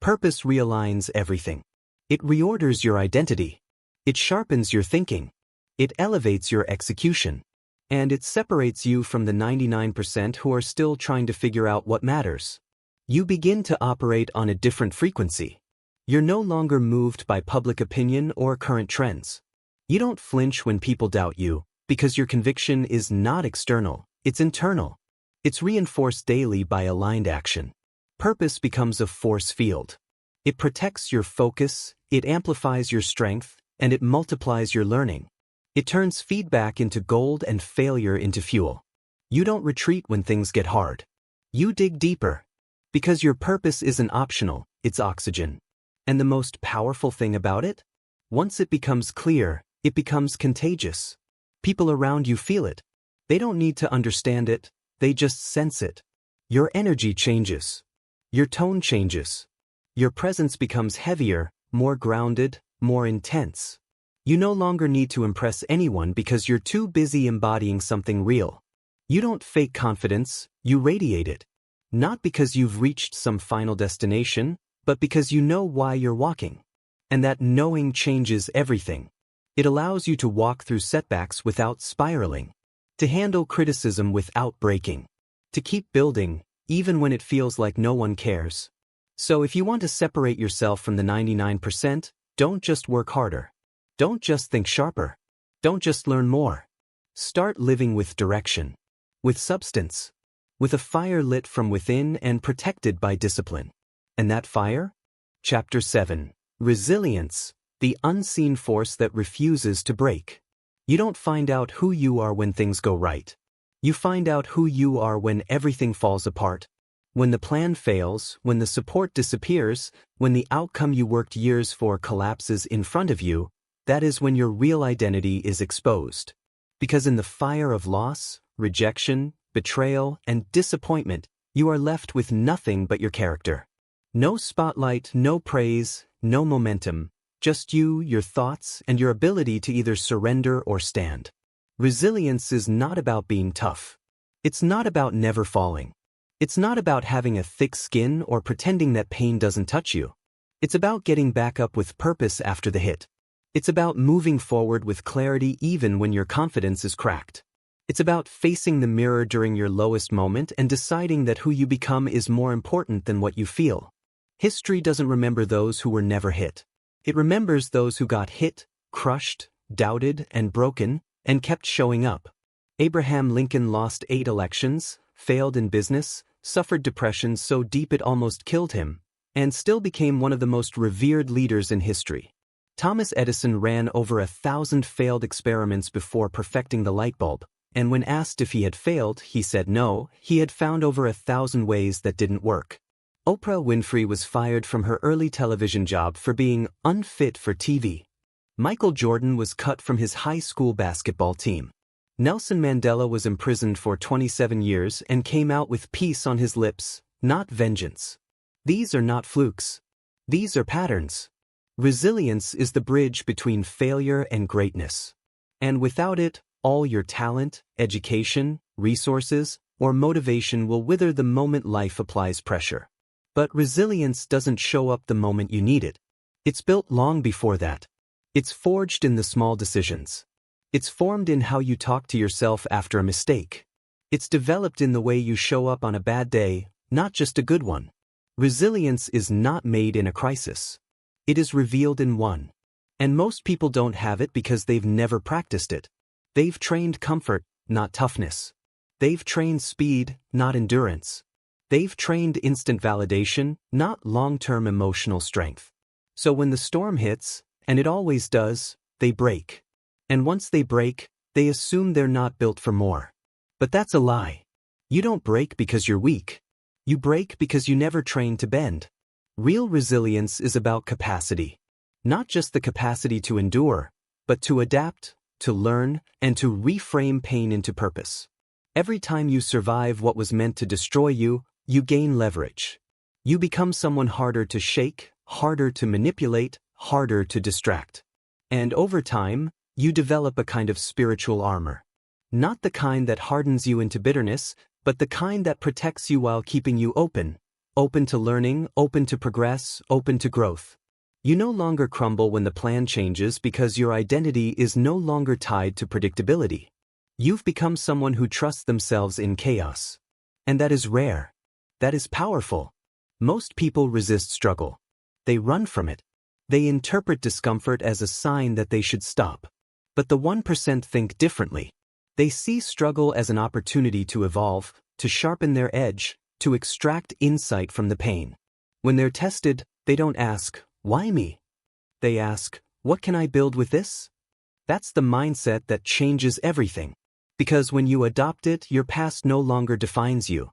Purpose realigns everything. It reorders your identity. It sharpens your thinking. It elevates your execution. And it separates you from the 99% who are still trying to figure out what matters. You begin to operate on a different frequency. You're no longer moved by public opinion or current trends. You don't flinch when people doubt you, because your conviction is not external, it's internal. It's reinforced daily by aligned action. Purpose becomes a force field. It protects your focus, it amplifies your strength, and it multiplies your learning. It turns feedback into gold and failure into fuel. You don't retreat when things get hard. You dig deeper. Because your purpose isn't optional, it's oxygen. And the most powerful thing about it? Once it becomes clear, it becomes contagious. People around you feel it. They don't need to understand it, they just sense it. Your energy changes. Your tone changes. Your presence becomes heavier, more grounded, more intense. You no longer need to impress anyone because you're too busy embodying something real. You don't fake confidence, you radiate it. Not because you've reached some final destination, but because you know why you're walking. And that knowing changes everything. It allows you to walk through setbacks without spiraling, to handle criticism without breaking, to keep building, even when it feels like no one cares. So if you want to separate yourself from the 99%, don't just work harder. Don't just think sharper. Don't just learn more. Start living with direction, with substance, with a fire lit from within and protected by discipline. And that fire? Chapter 7. Resilience, the unseen force that refuses to break. You don't find out who you are when things go right. You find out who you are when everything falls apart. When the plan fails, when the support disappears, when the outcome you worked years for collapses in front of you, that is when your real identity is exposed. Because in the fire of loss, rejection, betrayal, and disappointment, you are left with nothing but your character. No spotlight, no praise, no momentum, just you, your thoughts, and your ability to either surrender or stand. Resilience is not about being tough. It's not about never falling. It's not about having a thick skin or pretending that pain doesn't touch you. It's about getting back up with purpose after the hit. It's about moving forward with clarity even when your confidence is cracked. It's about facing the mirror during your lowest moment and deciding that who you become is more important than what you feel. History doesn't remember those who were never hit. It remembers those who got hit, crushed, doubted, and broken, and kept showing up. Abraham Lincoln lost 8 elections, failed in business, suffered depression so deep it almost killed him, and still became one of the most revered leaders in history. Thomas Edison ran over 1,000 failed experiments before perfecting the light bulb, and when asked if he had failed, he said no, he had found over 1,000 ways that didn't work. Oprah Winfrey was fired from her early television job for being unfit for TV. Michael Jordan was cut from his high school basketball team. Nelson Mandela was imprisoned for 27 years and came out with peace on his lips, not vengeance. These are not flukes. These are patterns. Resilience is the bridge between failure and greatness. And without it, all your talent, education, resources, or motivation will wither the moment life applies pressure. But resilience doesn't show up the moment you need it. It's built long before that. It's forged in the small decisions. It's formed in how you talk to yourself after a mistake. It's developed in the way you show up on a bad day, not just a good one. Resilience is not made in a crisis. It is revealed in one. And most people don't have it because they've never practiced it. They've trained comfort, not toughness. They've trained speed, not endurance. They've trained instant validation, not long-term emotional strength. So when the storm hits, and it always does, they break. And once they break, they assume they're not built for more. But that's a lie. You don't break because you're weak. You break because you never trained to bend. Real resilience is about capacity. Not just the capacity to endure, but to adapt, to learn, and to reframe pain into purpose. Every time you survive what was meant to destroy you, you gain leverage. You become someone harder to shake, harder to manipulate, harder to distract. And over time, you develop a kind of spiritual armor. Not the kind that hardens you into bitterness, but the kind that protects you while keeping you open to learning, open to progress, open to growth. You no longer crumble when the plan changes because your identity is no longer tied to predictability. You've become someone who trusts themselves in chaos. And that is rare. That is powerful. Most people resist struggle. They run from it. They interpret discomfort as a sign that they should stop. But the 1% think differently. They see struggle as an opportunity to evolve, to sharpen their edge, to extract insight from the pain. When they're tested, they don't ask, "Why me?" They ask, "What can I build with this?" That's the mindset that changes everything. Because when you adopt it, your past no longer defines you.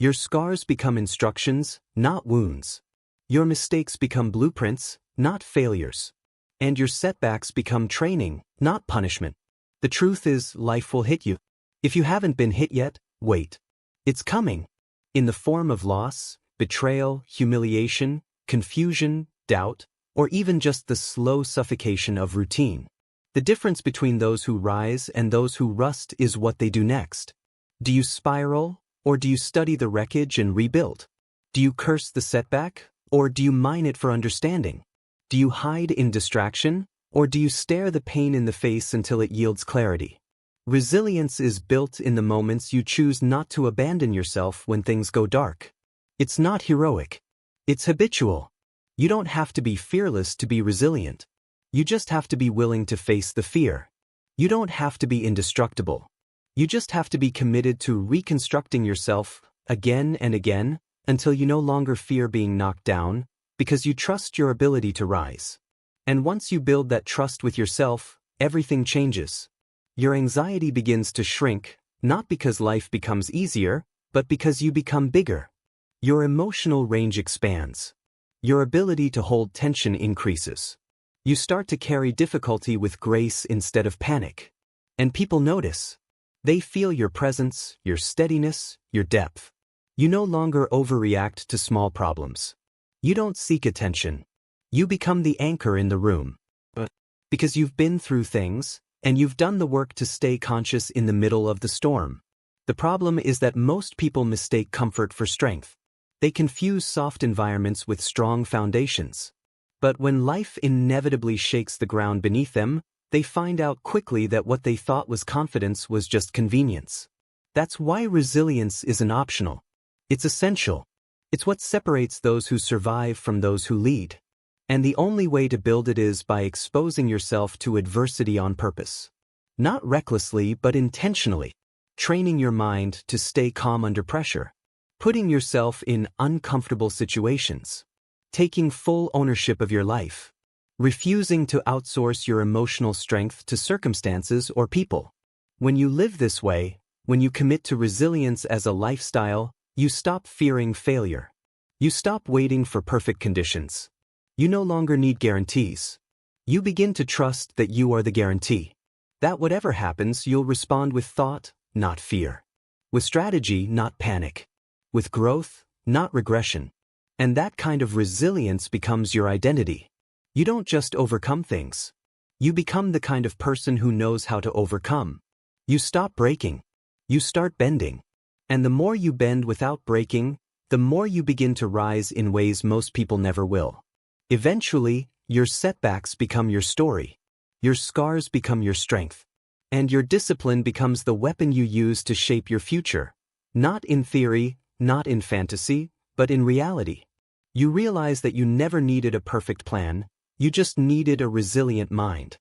Your scars become instructions, not wounds. Your mistakes become blueprints, not failures. And your setbacks become training, not punishment. The truth is, life will hit you. If you haven't been hit yet, wait. It's coming. In the form of loss, betrayal, humiliation, confusion, doubt, or even just the slow suffocation of routine. The difference between those who rise and those who rust is what they do next. Do you spiral, or do you study the wreckage and rebuild? Do you curse the setback, or do you mine it for understanding? Do you hide in distraction, or do you stare the pain in the face until it yields clarity? Resilience is built in the moments you choose not to abandon yourself when things go dark. It's not heroic. It's habitual. You don't have to be fearless to be resilient. You just have to be willing to face the fear. You don't have to be indestructible. You just have to be committed to reconstructing yourself again and again until you no longer fear being knocked down because you trust your ability to rise. And once you build that trust with yourself, everything changes. Your anxiety begins to shrink, not because life becomes easier, but because you become bigger. Your emotional range expands. Your ability to hold tension increases. You start to carry difficulty with grace instead of panic. And people notice. They feel your presence, your steadiness, your depth. You no longer overreact to small problems. You don't seek attention. You become the anchor in the room. But because you've been through things, and you've done the work to stay conscious in the middle of the storm. The problem is that most people mistake comfort for strength. They confuse soft environments with strong foundations. But when life inevitably shakes the ground beneath them, they find out quickly that what they thought was confidence was just convenience. That's why resilience isn't optional. It's essential. It's what separates those who survive from those who lead. And the only way to build it is by exposing yourself to adversity on purpose. Not recklessly, but intentionally. Training your mind to stay calm under pressure. putting yourself in uncomfortable situations, taking full ownership of your life, refusing to outsource your emotional strength to circumstances or people. When you live this way, when you commit to resilience as a lifestyle, you stop fearing failure. You stop waiting for perfect conditions. You no longer need guarantees. You begin to trust that you are the guarantee. That whatever happens, you'll respond with thought, not fear. With strategy, not panic. With growth, not regression. And that kind of resilience becomes your identity. You don't just overcome things. You become the kind of person who knows how to overcome. You stop breaking. You start bending. And the more you bend without breaking, the more you begin to rise in ways most people never will. Eventually, your setbacks become your story. Your scars become your strength. And your discipline becomes the weapon you use to shape your future. Not in theory, not in fantasy, but in reality. You realize that you never needed a perfect plan, you just needed a resilient mind.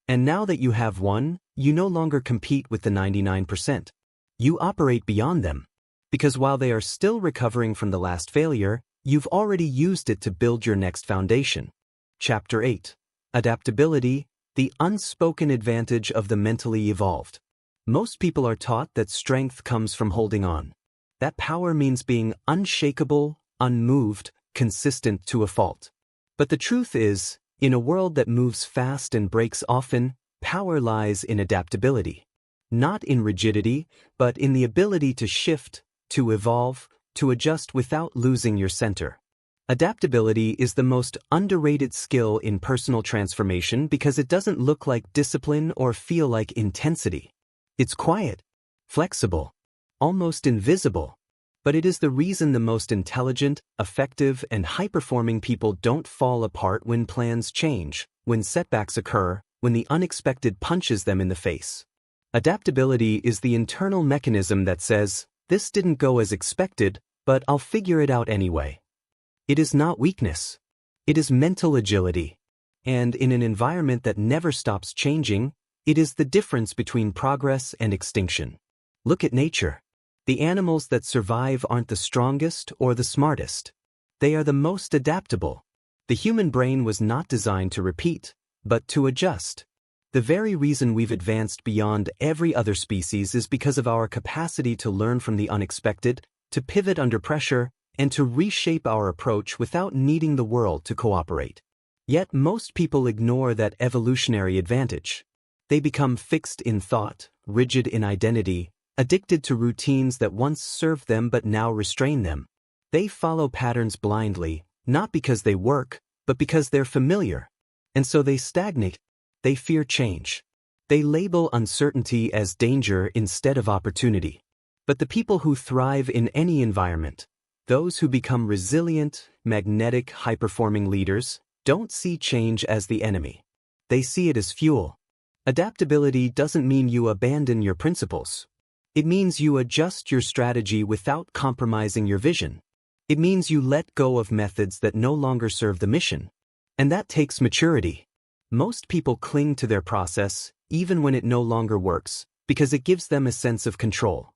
And now that you have one, you no longer compete with the 99%. You operate beyond them. Because while they are still recovering from the last failure, you've already used it to build your next foundation. Chapter 8. Adaptability, the unspoken advantage of the mentally evolved. Most people are taught that strength comes from holding on. That power means being unshakable, unmoved, consistent to a fault. But the truth is, in a world that moves fast and breaks often, power lies in adaptability. Not in rigidity, but in the ability to shift, to evolve, to adjust without losing your center. Adaptability is the most underrated skill in personal transformation because it doesn't look like discipline or feel like intensity. It's quiet, flexible, almost invisible. But it is the reason the most intelligent, effective, and high-performing people don't fall apart when plans change, when setbacks occur, when the unexpected punches them in the face. Adaptability is the internal mechanism that says, "This didn't go as expected, but I'll figure it out anyway." It is not weakness. It is mental agility. And in an environment that never stops changing, it is the difference between progress and extinction. Look at nature. The animals that survive aren't the strongest or the smartest. They are the most adaptable. The human brain was not designed to repeat, but to adjust. The very reason we've advanced beyond every other species is because of our capacity to learn from the unexpected, to pivot under pressure, and to reshape our approach without needing the world to cooperate. Yet most people ignore that evolutionary advantage. They become fixed in thought, rigid in identity, addicted to routines that once served them but now restrain them. They follow patterns blindly, not because they work, but because they're familiar. And so they stagnate. They fear change. They label uncertainty as danger instead of opportunity. But the people who thrive in any environment, those who become resilient, magnetic, high-performing leaders, don't see change as the enemy. They see it as fuel. Adaptability doesn't mean you abandon your principles. It means you adjust your strategy without compromising your vision. It means you let go of methods that no longer serve the mission. And that takes maturity. Most people cling to their process, even when it no longer works, because it gives them a sense of control.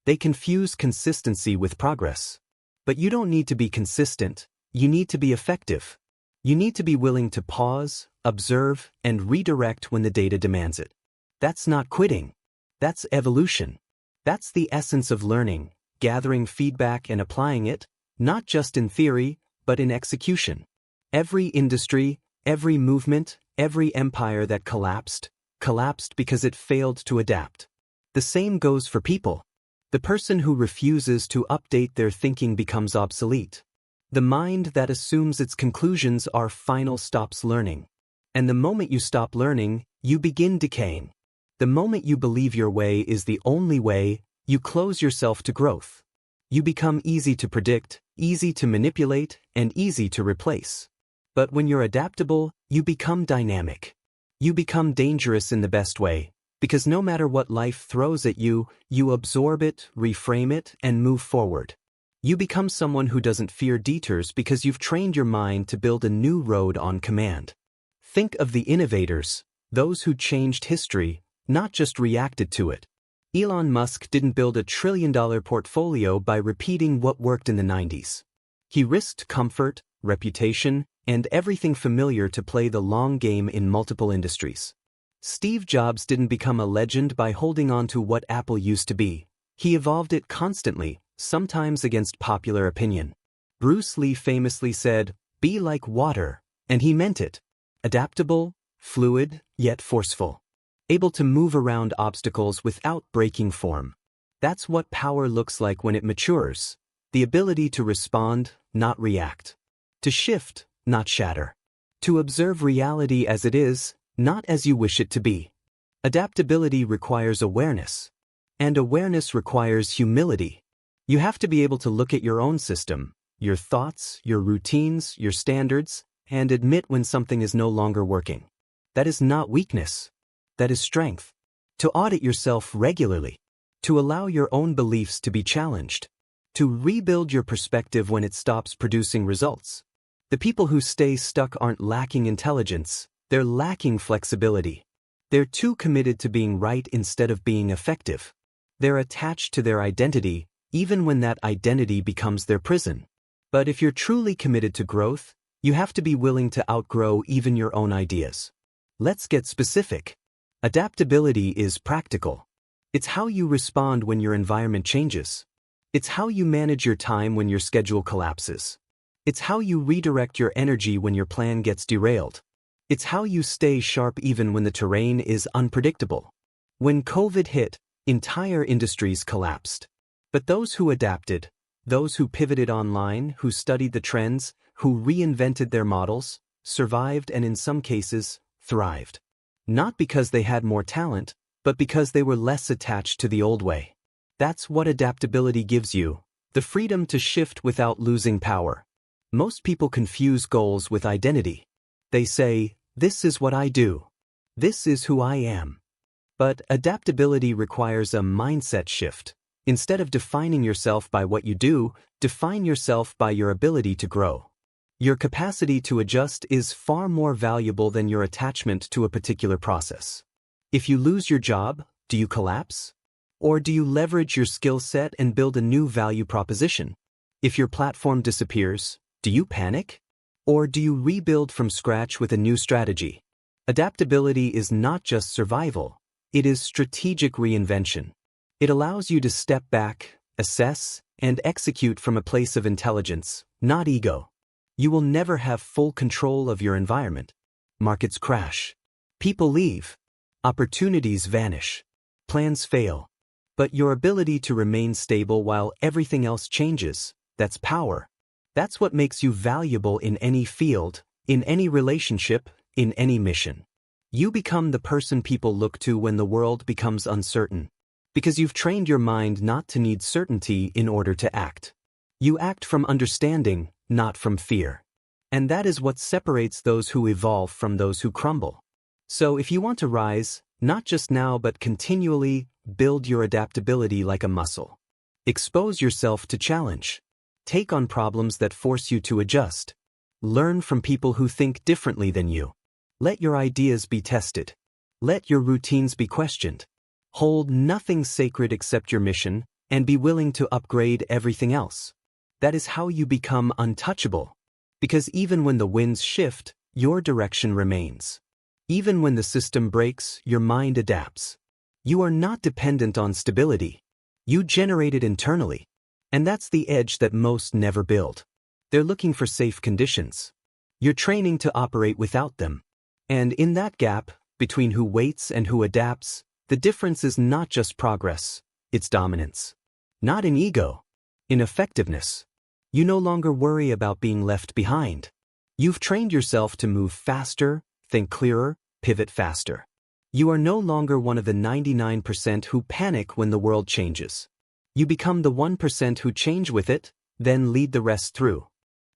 They confuse consistency with progress. But you don't need to be consistent, you need to be effective. You need to be willing to pause, observe, and redirect when the data demands it. That's not quitting. That's evolution. That's the essence of learning, gathering feedback and applying it, not just in theory, but in execution. Every industry, every movement, every empire that collapsed because it failed to adapt. The same goes for people. The person who refuses to update their thinking becomes obsolete. The mind that assumes its conclusions are final stops learning. And the moment you stop learning, you begin decaying. The moment you believe your way is the only way, you close yourself to growth. You become easy to predict, easy to manipulate, and easy to replace. But when you're adaptable, you become dynamic. You become dangerous in the best way, because no matter what life throws at you, you absorb it, reframe it, and move forward. You become someone who doesn't fear detours because you've trained your mind to build a new road on command. Think of the innovators, those who changed history, not just reacted to it. Elon Musk didn't build a trillion-dollar portfolio by repeating what worked in the 90s. He risked comfort, reputation, and everything familiar to play the long game in multiple industries. Steve Jobs didn't become a legend by holding on to what Apple used to be. He evolved it constantly, sometimes against popular opinion. Bruce Lee famously said, "Be like water," and he meant it. Adaptable, fluid, yet forceful. Able to move around obstacles without breaking form. That's what power looks like when it matures. The ability to respond, not react. To shift, not shatter. To observe reality as it is, not as you wish it to be. Adaptability requires awareness. And awareness requires humility. You have to be able to look at your own system, your thoughts, your routines, your standards, and admit when something is no longer working. That is not weakness. That is strength. To audit yourself regularly. To allow your own beliefs to be challenged. To rebuild your perspective when it stops producing results. The people who stay stuck aren't lacking intelligence, they're lacking flexibility. They're too committed to being right instead of being effective. They're attached to their identity, even when that identity becomes their prison. But if you're truly committed to growth, you have to be willing to outgrow even your own ideas. Let's get specific. Adaptability is practical. It's how you respond when your environment changes. It's how you manage your time when your schedule collapses. It's how you redirect your energy when your plan gets derailed. It's how you stay sharp even when the terrain is unpredictable. When COVID hit, entire industries collapsed. But those who adapted, those who pivoted online, who studied the trends, who reinvented their models, survived and in some cases, thrived. Not because they had more talent, but because they were less attached to the old way. That's what adaptability gives you, the freedom to shift without losing power. Most people confuse goals with identity. They say, "This is what I do. This is who I am." But adaptability requires a mindset shift. Instead of defining yourself by what you do, define yourself by your ability to grow. Your capacity to adjust is far more valuable than your attachment to a particular process. If you lose your job, do you collapse? Or do you leverage your skill set and build a new value proposition? If your platform disappears, do you panic? Or do you rebuild from scratch with a new strategy? Adaptability is not just survival, it is strategic reinvention. It allows you to step back, assess, and execute from a place of intelligence, not ego. You will never have full control of your environment. Markets crash. People leave. Opportunities vanish. Plans fail. But your ability to remain stable while everything else changes, that's power. That's what makes you valuable in any field, in any relationship, in any mission. You become the person people look to when the world becomes uncertain. Because you've trained your mind not to need certainty in order to act. You act from understanding, not from fear. And that is what separates those who evolve from those who crumble. So if you want to rise, not just now but continually, build your adaptability like a muscle. Expose yourself to challenge. Take on problems that force you to adjust. Learn from people who think differently than you. Let your ideas be tested. Let your routines be questioned. Hold nothing sacred except your mission, and be willing to upgrade everything else. That is how you become untouchable. Because even when the winds shift, your direction remains. Even when the system breaks, your mind adapts. You are not dependent on stability. You generate it internally. And that's the edge that most never build. They're looking for safe conditions. You're training to operate without them. And in that gap, between who waits and who adapts, the difference is not just progress, it's dominance. Not in ego, in effectiveness. You no longer worry about being left behind. You've trained yourself to move faster, think clearer, pivot faster. You are no longer one of the 99% who panic when the world changes. You become the 1% who change with it, then lead the rest through.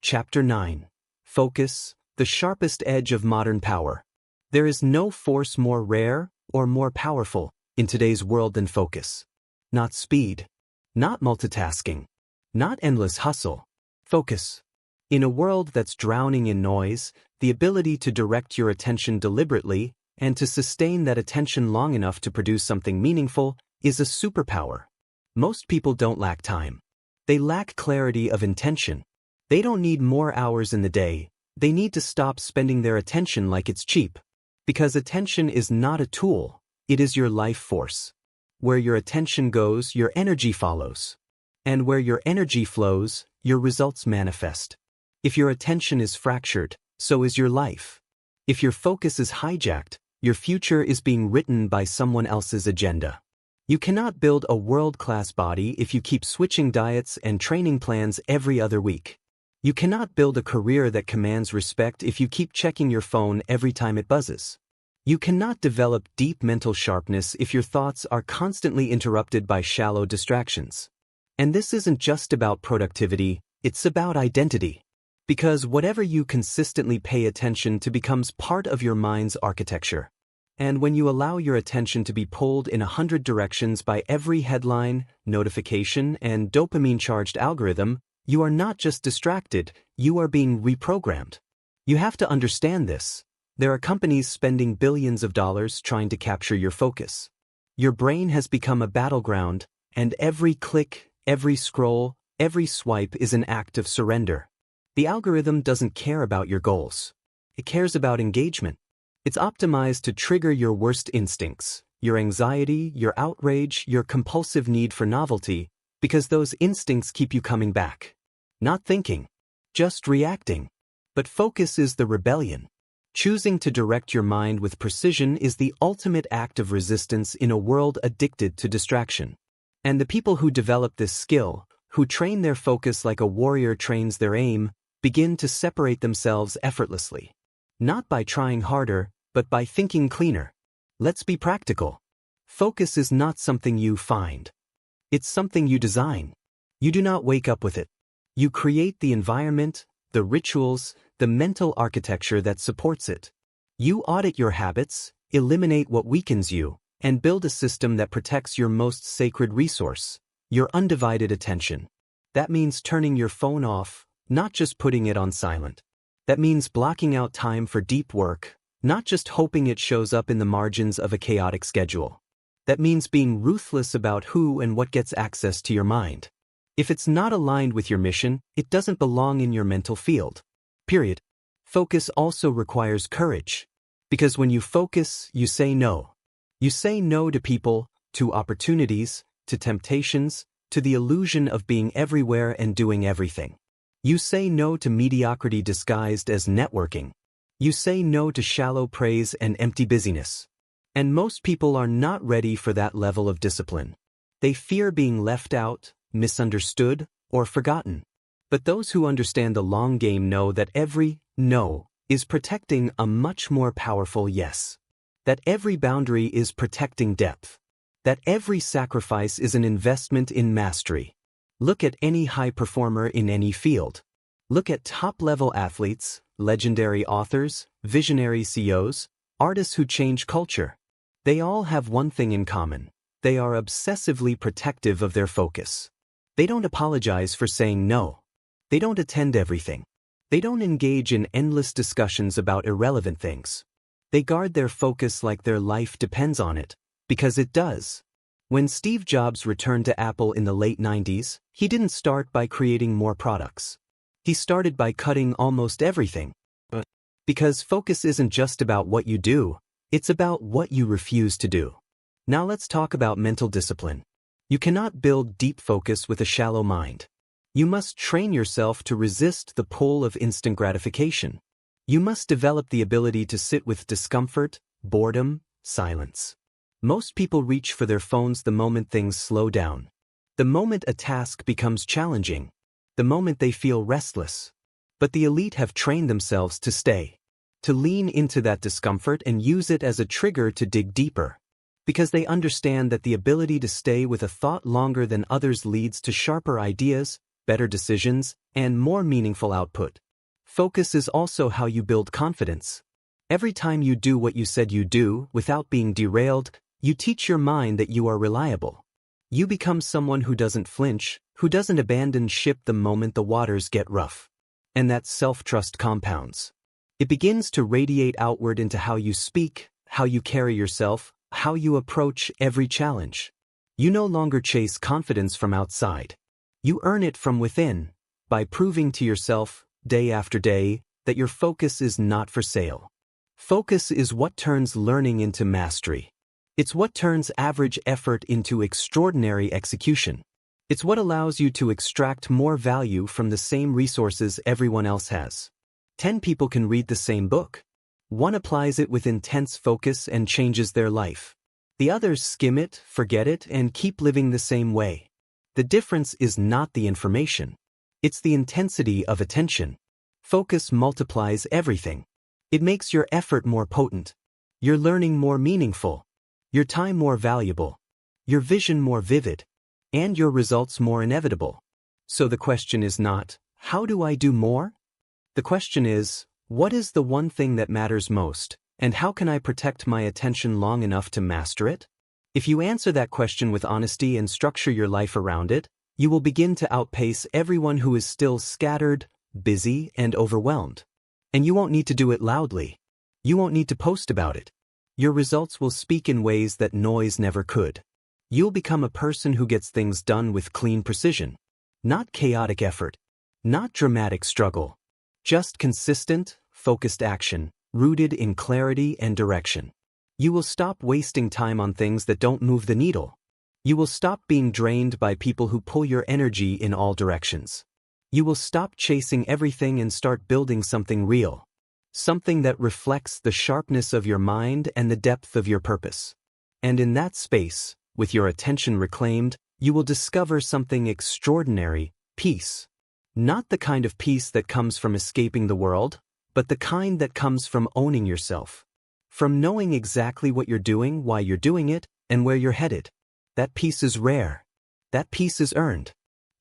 Chapter 9. Focus, the sharpest edge of modern power. There is no force more rare or more powerful in today's world than focus. Not speed. Not multitasking. Not endless hustle. Focus. In a world that's drowning in noise, the ability to direct your attention deliberately and to sustain that attention long enough to produce something meaningful, is a superpower. Most people don't lack time. They lack clarity of intention. They don't need more hours in the day. They need to stop spending their attention like it's cheap. Because attention is not a tool, it is your life force. Where your attention goes, your energy follows. And where your energy flows, your results manifest. If your attention is fractured, so is your life. If your focus is hijacked, your future is being written by someone else's agenda. You cannot build a world-class body if you keep switching diets and training plans every other week. You cannot build a career that commands respect if you keep checking your phone every time it buzzes. You cannot develop deep mental sharpness if your thoughts are constantly interrupted by shallow distractions. And this isn't just about productivity, it's about identity. Because whatever you consistently pay attention to becomes part of your mind's architecture. And when you allow your attention to be pulled in 100 directions by every headline, notification, and dopamine-charged algorithm, you are not just distracted, you are being reprogrammed. You have to understand this. There are companies spending billions of dollars trying to capture your focus. Your brain has become a battleground, and every click, every scroll, every swipe is an act of surrender. The algorithm doesn't care about your goals. It cares about engagement. It's optimized to trigger your worst instincts, your anxiety, your outrage, your compulsive need for novelty, because those instincts keep you coming back. Not thinking, just reacting. But focus is the rebellion. Choosing to direct your mind with precision is the ultimate act of resistance in a world addicted to distraction. And the people who develop this skill, who train their focus like a warrior trains their aim, begin to separate themselves effortlessly. Not by trying harder, but by thinking cleaner. Let's be practical. Focus is not something you find. It's something you design. You do not wake up with it. You create the environment, the rituals, the mental architecture that supports it. You audit your habits, eliminate what weakens you, and build a system that protects your most sacred resource, your undivided attention. That means turning your phone off, not just putting it on silent. That means blocking out time for deep work, not just hoping it shows up in the margins of a chaotic schedule. That means being ruthless about who and what gets access to your mind. If it's not aligned with your mission, it doesn't belong in your mental field. Period. Focus also requires courage. Because when you focus, you say no. You say no to people, to opportunities, to temptations, to the illusion of being everywhere and doing everything. You say no to mediocrity disguised as networking. You say no to shallow praise and empty busyness. And most people are not ready for that level of discipline. They fear being left out, misunderstood, or forgotten. But those who understand the long game know that every no is protecting a much more powerful yes. That every boundary is protecting depth. That every sacrifice is an investment in mastery. Look at any high performer in any field. Look at top-level athletes, legendary authors, visionary CEOs, artists who change culture. They all have one thing in common. They are obsessively protective of their focus. They don't apologize for saying no. They don't attend everything. They don't engage in endless discussions about irrelevant things. They guard their focus like their life depends on it, because it does. When Steve Jobs returned to Apple in the late 90s, he didn't start by creating more products. He started by cutting almost everything. Because focus isn't just about what you do, it's about what you refuse to do. Now let's talk about mental discipline. You cannot build deep focus with a shallow mind. You must train yourself to resist the pull of instant gratification. You must develop the ability to sit with discomfort, boredom, silence. Most people reach for their phones the moment things slow down. The moment a task becomes challenging. The moment they feel restless. But the elite have trained themselves to stay. To lean into that discomfort and use it as a trigger to dig deeper. Because they understand that the ability to stay with a thought longer than others leads to sharper ideas, better decisions, and more meaningful output. Focus is also how you build confidence. Every time you do what you said you do, without being derailed, you teach your mind that you are reliable. You become someone who doesn't flinch, who doesn't abandon ship the moment the waters get rough. And that self-trust compounds. It begins to radiate outward into how you speak, how you carry yourself, how you approach every challenge. You no longer chase confidence from outside. You earn it from within, by proving to yourself, day after day, that your focus is not for sale. Focus is what turns learning into mastery. It's what turns average effort into extraordinary execution. It's what allows you to extract more value from the same resources everyone else has. 10 people can read the same book. One applies it with intense focus and changes their life. The others skim it, forget it, and keep living the same way. The difference is not the information. It's the intensity of attention. Focus multiplies everything. It makes your effort more potent, your learning more meaningful, your time more valuable, your vision more vivid, and your results more inevitable. So the question is not, how do I do more? The question is, what is the one thing that matters most, and how can I protect my attention long enough to master it? If you answer that question with honesty and structure your life around it, you will begin to outpace everyone who is still scattered, busy, and overwhelmed. And you won't need to do it loudly. You won't need to post about it. Your results will speak in ways that noise never could. You'll become a person who gets things done with clean precision. Not chaotic effort. Not dramatic struggle. Just consistent, focused action, rooted in clarity and direction. You will stop wasting time on things that don't move the needle. You will stop being drained by people who pull your energy in all directions. You will stop chasing everything and start building something real. Something that reflects the sharpness of your mind and the depth of your purpose. And in that space, with your attention reclaimed, you will discover something extraordinary: peace. Not the kind of peace that comes from escaping the world, but the kind that comes from owning yourself. From knowing exactly what you're doing, why you're doing it, and where you're headed. That peace is rare. That peace is earned.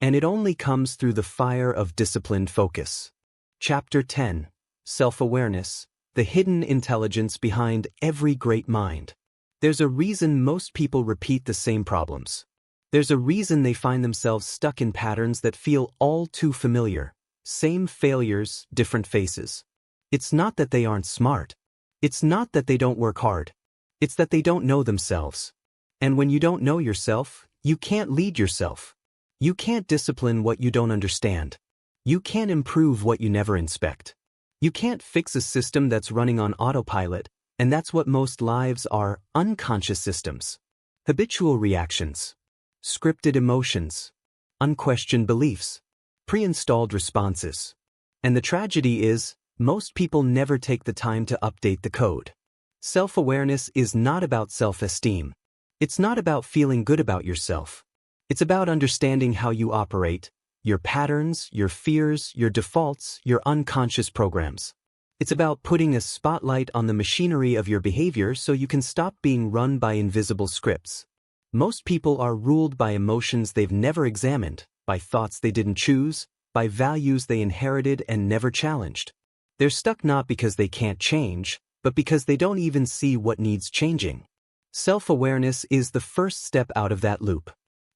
And it only comes through the fire of disciplined focus. Chapter 10. Self-awareness, the hidden intelligence behind every great mind. There's a reason most people repeat the same problems. There's a reason they find themselves stuck in patterns that feel all too familiar. Same failures, different faces. It's not that they aren't smart. It's not that they don't work hard. It's that they don't know themselves. And when you don't know yourself, you can't lead yourself. You can't discipline what you don't understand. You can't improve what you never inspect. You can't fix a system that's running on autopilot, and that's what most lives are: unconscious systems. Habitual reactions. Scripted emotions. Unquestioned beliefs. Pre-installed responses. And the tragedy is, most people never take the time to update the code. Self-awareness is not about self-esteem. It's not about feeling good about yourself. It's about understanding how you operate, your patterns, your fears, your defaults, your unconscious programs. It's about putting a spotlight on the machinery of your behavior so you can stop being run by invisible scripts. Most people are ruled by emotions they've never examined, by thoughts they didn't choose, by values they inherited and never challenged. They're stuck not because they can't change, but because they don't even see what needs changing. Self-awareness is the first step out of that loop.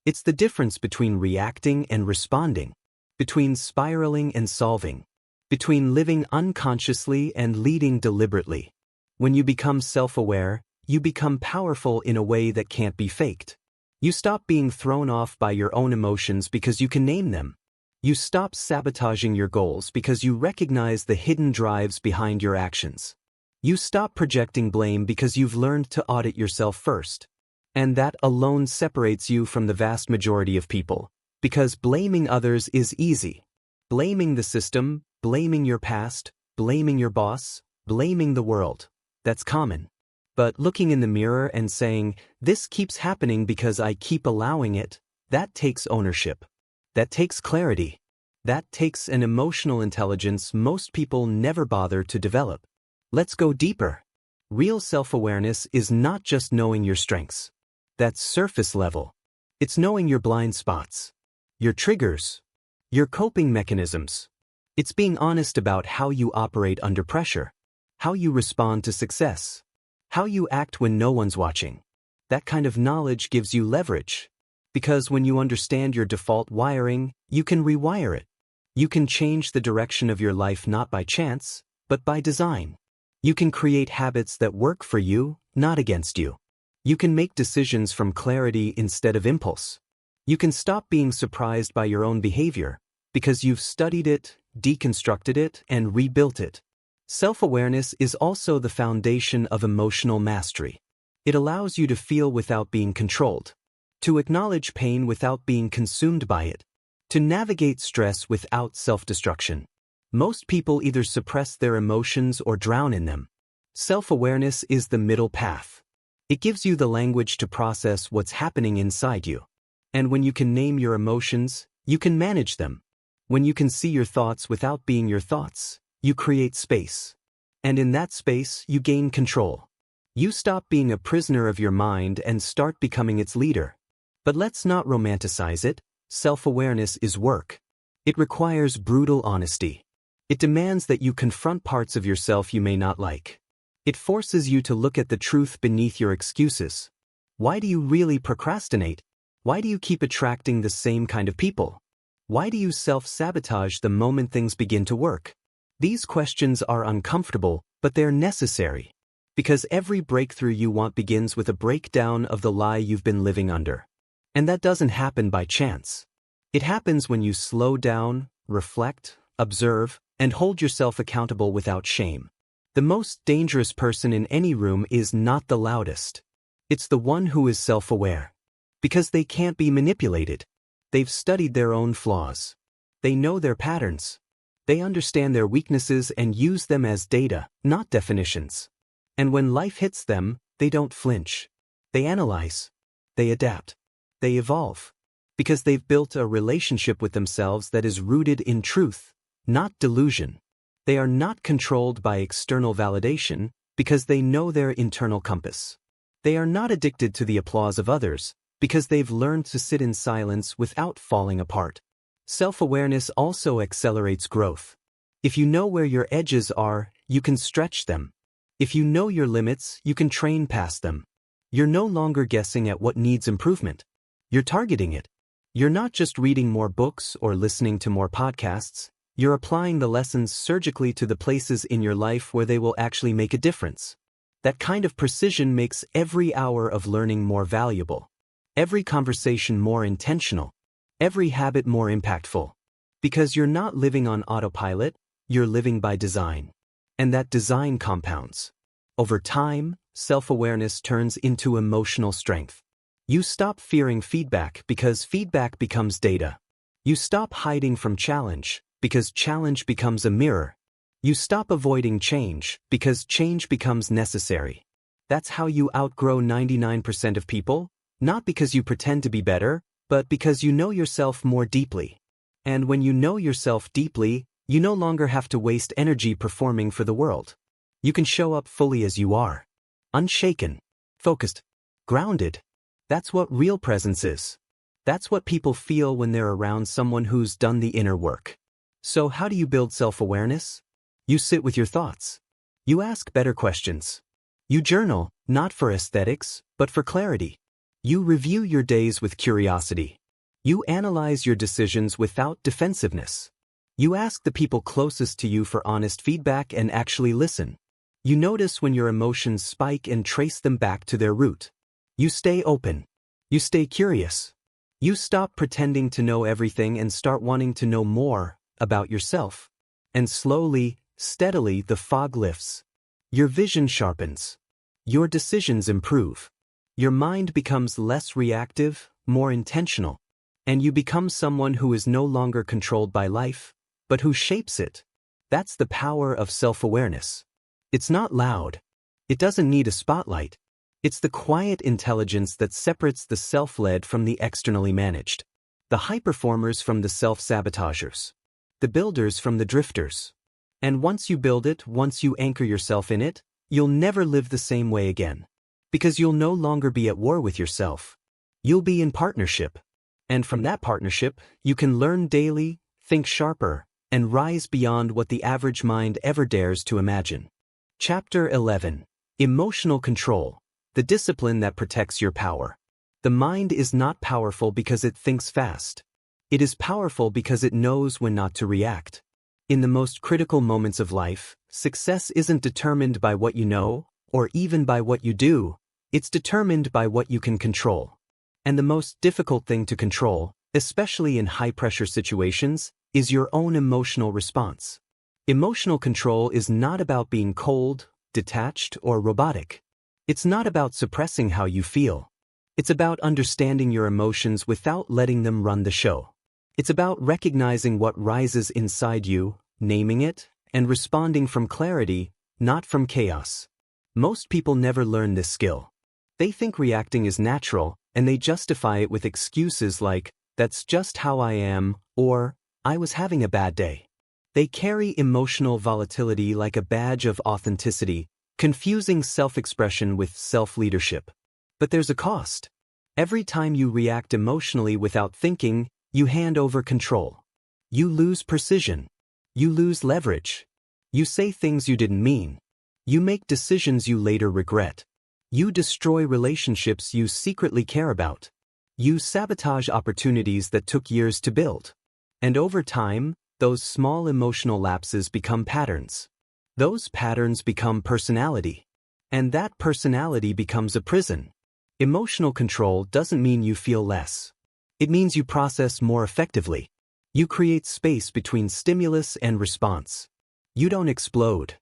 It's the difference between reacting and responding, between spiraling and solving, between living unconsciously and leading deliberately. When you become self-aware, you become powerful in a way that can't be faked. You stop being thrown off by your own emotions because you can name them. You stop sabotaging your goals because you recognize the hidden drives behind your actions. You stop projecting blame because you've learned to audit yourself first. And that alone separates you from the vast majority of people, because blaming others is easy. Blaming the system, blaming your past, blaming your boss, blaming the world. That's common. But looking in the mirror and saying, "This keeps happening because I keep allowing it," that takes ownership. That takes clarity. That takes an emotional intelligence most people never bother to develop. Let's go deeper. Real self-awareness is not just knowing your strengths. That's surface level. It's knowing your blind spots, your triggers, your coping mechanisms. It's being honest about how you operate under pressure, how you respond to success, how you act when no one's watching. That kind of knowledge gives you leverage. Because when you understand your default wiring, you can rewire it. You can change the direction of your life not by chance, but by design. You can create habits that work for you, not against you. You can make decisions from clarity instead of impulse. You can stop being surprised by your own behavior because you've studied it, deconstructed it, and rebuilt it. Self-awareness is also the foundation of emotional mastery. It allows you to feel without being controlled, to acknowledge pain without being consumed by it, to navigate stress without self-destruction. Most people either suppress their emotions or drown in them. Self-awareness is the middle path. It gives you the language to process what's happening inside you. And when you can name your emotions, you can manage them. When you can see your thoughts without being your thoughts, you create space. And in that space, you gain control. You stop being a prisoner of your mind and start becoming its leader. But let's not romanticize it. Self-awareness is work. It requires brutal honesty. It demands that you confront parts of yourself you may not like. It forces you to look at the truth beneath your excuses. Why do you really procrastinate? Why do you keep attracting the same kind of people? Why do you self-sabotage the moment things begin to work? These questions are uncomfortable, but they're necessary. Because every breakthrough you want begins with a breakdown of the lie you've been living under. And that doesn't happen by chance. It happens when you slow down, reflect, observe, and hold yourself accountable without shame. The most dangerous person in any room is not the loudest. It's the one who is self-aware. Because they can't be manipulated. They've studied their own flaws. They know their patterns. They understand their weaknesses and use them as data, not definitions. And when life hits them, they don't flinch. They analyze. They adapt. They evolve. Because they've built a relationship with themselves that is rooted in truth, not delusion. They are not controlled by external validation because they know their internal compass. They are not addicted to the applause of others because they've learned to sit in silence without falling apart. Self-awareness also accelerates growth. If you know where your edges are, you can stretch them. If you know your limits, you can train past them. You're no longer guessing at what needs improvement. You're targeting it. You're not just reading more books or listening to more podcasts. You're applying the lessons surgically to the places in your life where they will actually make a difference. That kind of precision makes every hour of learning more valuable. Every conversation more intentional. Every habit more impactful. Because you're not living on autopilot, you're living by design. And that design compounds. Over time, self-awareness turns into emotional strength. You stop fearing feedback because feedback becomes data. You stop hiding from challenge because challenge becomes a mirror. You stop avoiding change because change becomes necessary. That's how you outgrow 99% of people, not because you pretend to be better, but because you know yourself more deeply. And when you know yourself deeply, you no longer have to waste energy performing for the world. You can show up fully as you are. Unshaken, focused, grounded. That's what real presence is. That's what people feel when they're around someone who's done the inner work. So how do you build self-awareness? You sit with your thoughts. You ask better questions. You journal, not for aesthetics, but for clarity. You review your days with curiosity. You analyze your decisions without defensiveness. You ask the people closest to you for honest feedback and actually listen. You notice when your emotions spike and trace them back to their root. You stay open. You stay curious. You stop pretending to know everything and start wanting to know more about yourself. And slowly, steadily, the fog lifts. Your vision sharpens. Your decisions improve. Your mind becomes less reactive, more intentional. And you become someone who is no longer controlled by life, but who shapes it. That's the power of self-awareness. It's not loud. It doesn't need a spotlight. It's the quiet intelligence that separates the self-led from the externally managed. The high-performers from the self-sabotagers. The builders from the drifters. And once you build it, once you anchor yourself in it, you'll never live the same way again. Because you'll no longer be at war with yourself. You'll be in partnership. And from that partnership, you can learn daily, think sharper, and rise beyond what the average mind ever dares to imagine. Chapter 11. Emotional Control. The discipline that protects your power. The mind is not powerful because it thinks fast. It is powerful because it knows when not to react. In the most critical moments of life, success isn't determined by what you know, or even by what you do, It's determined by what you can control. And the most difficult thing to control, especially in high-pressure situations, is your own emotional response. Emotional control is not about being cold, detached, or robotic. It's not about suppressing how you feel. It's about understanding your emotions without letting them run the show. It's about recognizing what rises inside you, naming it, and responding from clarity, not from chaos. Most people never learn this skill. They think reacting is natural, and they justify it with excuses like, "That's just how I am," or, "I was having a bad day." They carry emotional volatility like a badge of authenticity, confusing self-expression with self-leadership. But there's a cost. Every time you react emotionally without thinking, you hand over control. You lose precision. You lose leverage. You say things you didn't mean. You make decisions you later regret. You destroy relationships you secretly care about. You sabotage opportunities that took years to build. And over time, those small emotional lapses become patterns. Those patterns become personality. And that personality becomes a prison. Emotional control doesn't mean you feel less. It means you process more effectively. You create space between stimulus and response. You don't explode.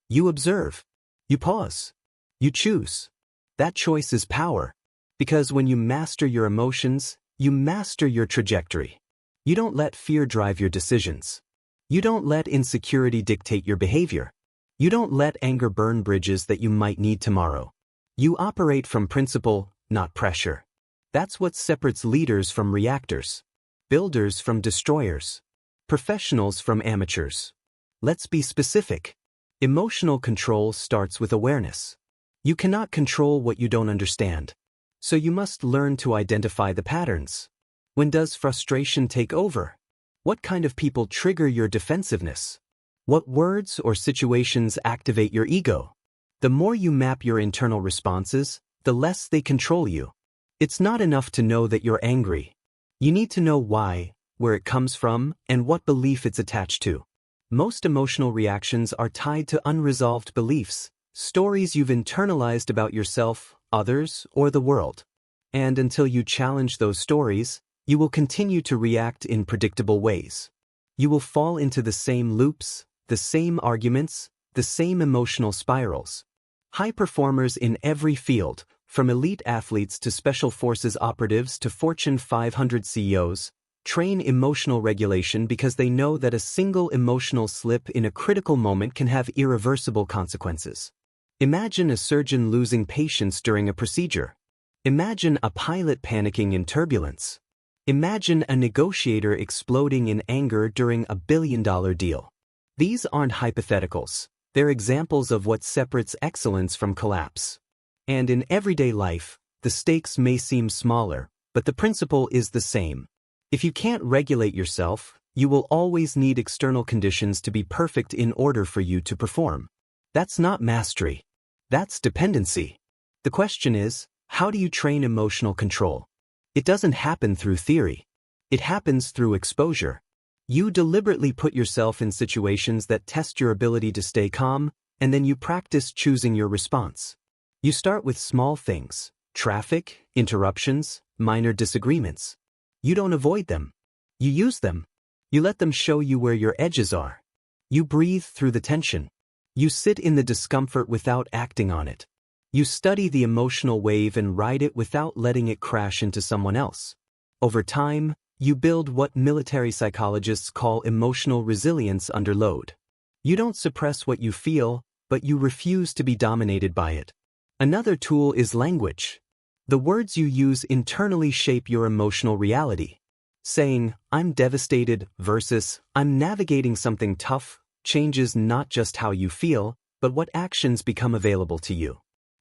You observe. You pause. You choose. That choice is power. Because when you master your emotions, you master your trajectory. You don't let fear drive your decisions. You don't let insecurity dictate your behavior. You don't let anger burn bridges that you might need tomorrow. You operate from principle, not pressure. That's what separates leaders from reactors, builders from destroyers, professionals from amateurs. Let's be specific. Emotional control starts with awareness. You cannot control what you don't understand. So you must learn to identify the patterns. When does frustration take over? What kind of people trigger your defensiveness? What words or situations activate your ego? The more you map your internal responses, the less they control you. It's not enough to know that you're angry. You need to know why, where it comes from, and what belief it's attached to. Most emotional reactions are tied to unresolved beliefs, stories you've internalized about yourself, others, or the world. And until you challenge those stories, you will continue to react in predictable ways. You will fall into the same loops, the same arguments, the same emotional spirals. High performers in every field, from elite athletes to special forces operatives to Fortune 500 CEOs, train emotional regulation because they know that a single emotional slip in a critical moment can have irreversible consequences. Imagine a surgeon losing patience during a procedure. Imagine a pilot panicking in turbulence. Imagine a negotiator exploding in anger during a billion-dollar deal. These aren't hypotheticals. They're examples of what separates excellence from collapse. And in everyday life, the stakes may seem smaller, but the principle is the same. If you can't regulate yourself, you will always need external conditions to be perfect in order for you to perform. That's not mastery. That's dependency. The question is, how do you train emotional control? It doesn't happen through theory. It happens through exposure. You deliberately put yourself in situations that test your ability to stay calm, and then you practice choosing your response. You start with small things, traffic, interruptions, minor disagreements. You don't avoid them. You use them. You let them show you where your edges are. You breathe through the tension. You sit in the discomfort without acting on it. You study the emotional wave and ride it without letting it crash into someone else. Over time, you build what military psychologists call emotional resilience under load. You don't suppress what you feel, but you refuse to be dominated by it. Another tool is language. The words you use internally shape your emotional reality. Saying, "I'm devastated" versus "I'm navigating something tough" changes not just how you feel, but what actions become available to you.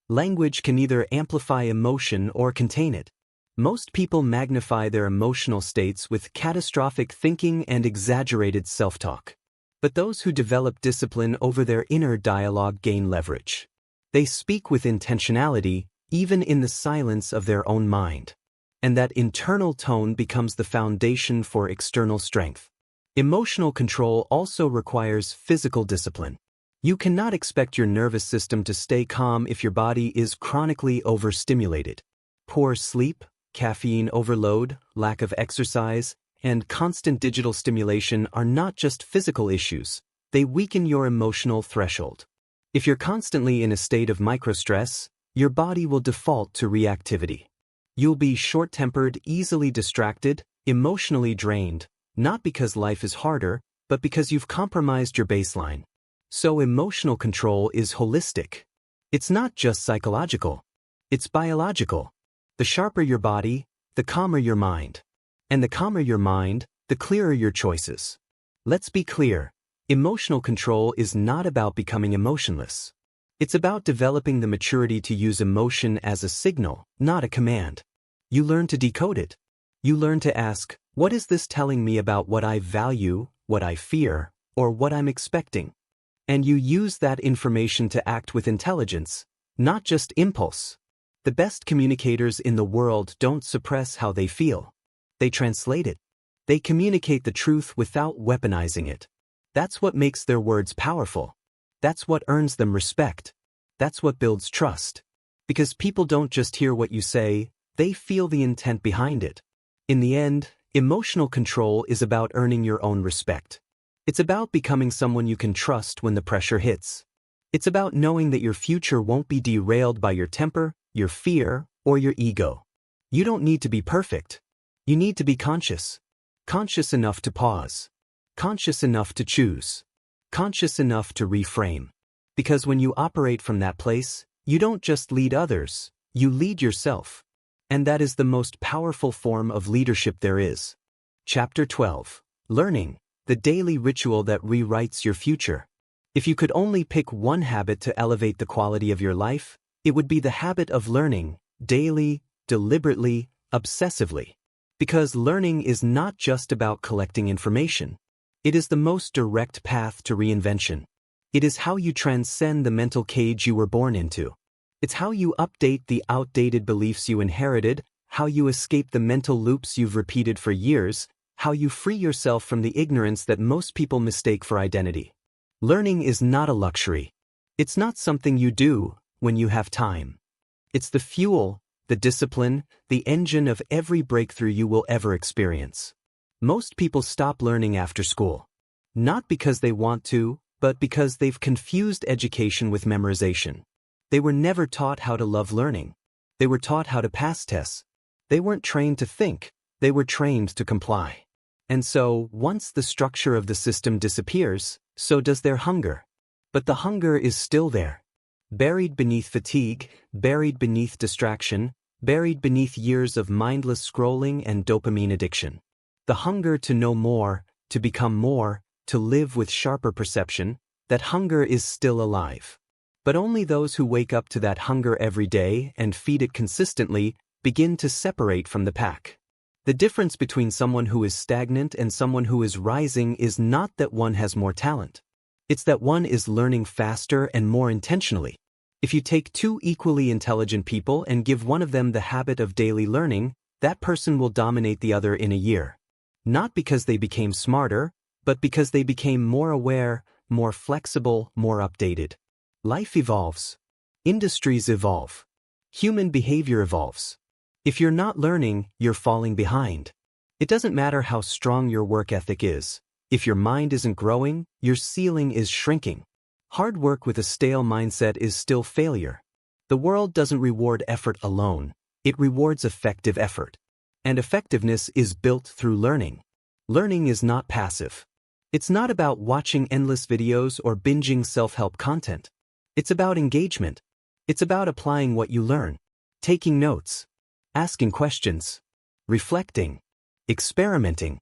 Language can either amplify emotion or contain it. Most people magnify their emotional states with catastrophic thinking and exaggerated self-talk. But those who develop discipline over their inner dialogue gain leverage. They speak with intentionality, even in the silence of their own mind. And that internal tone becomes the foundation for external strength. Emotional control also requires physical discipline. You cannot expect your nervous system to stay calm if your body is chronically overstimulated. Poor sleep, caffeine overload, lack of exercise, and constant digital stimulation are not just physical issues, they weaken your emotional threshold. If you're constantly in a state of microstress, your body will default to reactivity. You'll be short-tempered, easily distracted, emotionally drained, not because life is harder, but because you've compromised your baseline. So emotional control is holistic. It's not just psychological. It's biological. The sharper your body, the calmer your mind. And the calmer your mind, the clearer your choices. Let's be clear. Emotional control is not about becoming emotionless. It's about developing the maturity to use emotion as a signal, not a command. You learn to decode it. You learn to ask, what is this telling me about what I value, what I fear, or what I'm expecting? And you use that information to act with intelligence, not just impulse. The best communicators in the world don't suppress how they feel. They translate it. They communicate the truth without weaponizing it. That's what makes their words powerful. That's what earns them respect. That's what builds trust. Because people don't just hear what you say, they feel the intent behind it. In the end, emotional control is about earning your own respect. It's about becoming someone you can trust when the pressure hits. It's about knowing that your future won't be derailed by your temper, your fear, or your ego. You don't need to be perfect. You need to be conscious. Conscious enough to pause. Conscious enough to choose. Conscious enough to reframe. Because when you operate from that place, you don't just lead others, you lead yourself. And that is the most powerful form of leadership there is. Chapter 12. Learning, the daily ritual that rewrites your future. If you could only pick one habit to elevate the quality of your life, it would be the habit of learning, daily, deliberately, obsessively. Because learning is not just about collecting information. It is the most direct path to reinvention. It is how you transcend the mental cage you were born into. It's how you update the outdated beliefs you inherited, how you escape the mental loops you've repeated for years, how you free yourself from the ignorance that most people mistake for identity. Learning is not a luxury. It's not something you do when you have time. It's the fuel, the discipline, the engine of every breakthrough you will ever experience. Most people stop learning after school. Not because they want to, but because they've confused education with memorization. They were never taught how to love learning. They were taught how to pass tests. They weren't trained to think, they were trained to comply. And so, once the structure of the system disappears, so does their hunger. But the hunger is still there. Buried beneath fatigue, buried beneath distraction, buried beneath years of mindless scrolling and dopamine addiction. The hunger to know more, to become more, to live with sharper perception, that hunger is still alive. But only those who wake up to that hunger every day and feed it consistently begin to separate from the pack. The difference between someone who is stagnant and someone who is rising is not that one has more talent. It's that one is learning faster and more intentionally. If you take two equally intelligent people and give one of them the habit of daily learning, that person will dominate the other in a year. Not because they became smarter, but because they became more aware, more flexible, more updated. Life evolves. Industries evolve. Human behavior evolves. If you're not learning, you're falling behind. It doesn't matter how strong your work ethic is. If your mind isn't growing, your ceiling is shrinking. Hard work with a stale mindset is still failure. The world doesn't reward effort alone. It rewards effective effort. And effectiveness is built through learning. Learning is not passive. It's not about watching endless videos or binging self-help content. It's about engagement. It's about applying what you learn, taking notes, asking questions, reflecting, experimenting,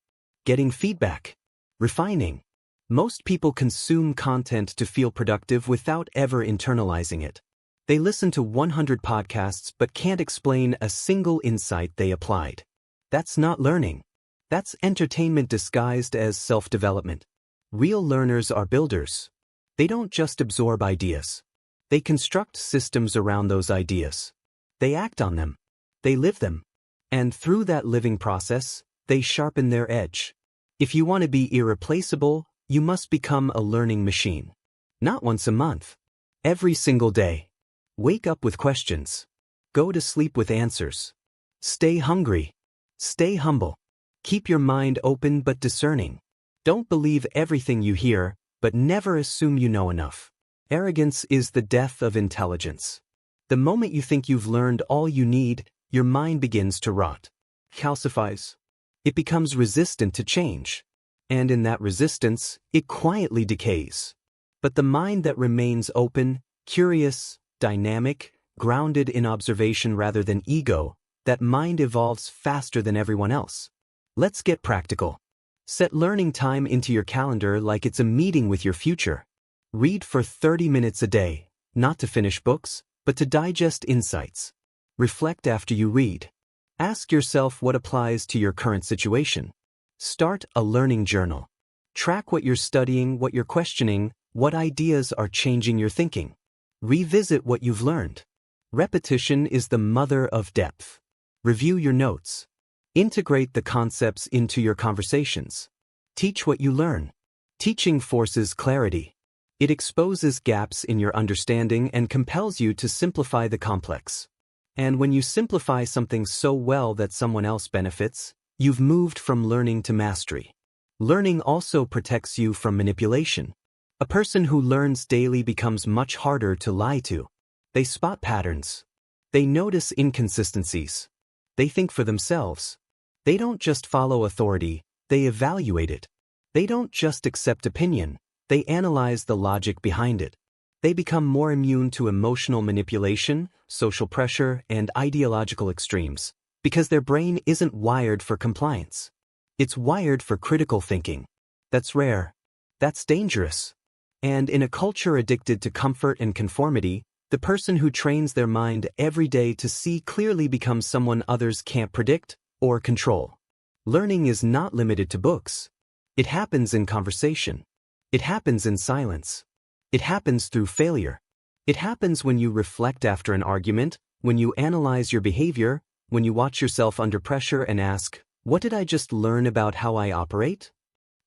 getting feedback, refining. Most people consume content to feel productive without ever internalizing it. They listen to 100 podcasts but can't explain a single insight they applied. That's not learning. That's entertainment disguised as self-development. Real learners are builders. They don't just absorb ideas. They construct systems around those ideas. They act on them. They live them. And through that living process, they sharpen their edge. If you want to be irreplaceable, you must become a learning machine. Not once a month. Every single day. Wake up with questions. Go to sleep with answers. Stay hungry. Stay humble. Keep your mind open but discerning. Don't believe everything you hear, but never assume you know enough. Arrogance is the death of intelligence. The moment you think you've learned all you need, your mind begins to rot. Calcifies. It becomes resistant to change. And in that resistance, it quietly decays. But the mind that remains open, curious, dynamic, grounded in observation rather than ego, that mind evolves faster than everyone else. Let's get practical. Set learning time into your calendar like it's a meeting with your future. Read for 30 minutes a day, not to finish books, but to digest insights. Reflect after you read. Ask yourself what applies to your current situation. Start a learning journal. Track what you're studying, what you're questioning, what ideas are changing your thinking. Revisit what you've learned. Repetition is the mother of depth. Review your notes. Integrate the concepts into your conversations. Teach what you learn. Teaching forces clarity. It exposes gaps in your understanding and compels you to simplify the complex. And when you simplify something so well that someone else benefits, you've moved from learning to mastery. Learning also protects you from manipulation. A person who learns daily becomes much harder to lie to. They spot patterns. They notice inconsistencies. They think for themselves. They don't just follow authority, they evaluate it. They don't just accept opinion, they analyze the logic behind it. They become more immune to emotional manipulation, social pressure, and ideological extremes, because their brain isn't wired for compliance. It's wired for critical thinking. That's rare. That's dangerous. And in a culture addicted to comfort and conformity, the person who trains their mind every day to see clearly becomes someone others can't predict or control. Learning is not limited to books. It happens in conversation. It happens in silence. It happens through failure. It happens when you reflect after an argument, when you analyze your behavior, when you watch yourself under pressure and ask, what did I just learn about how I operate?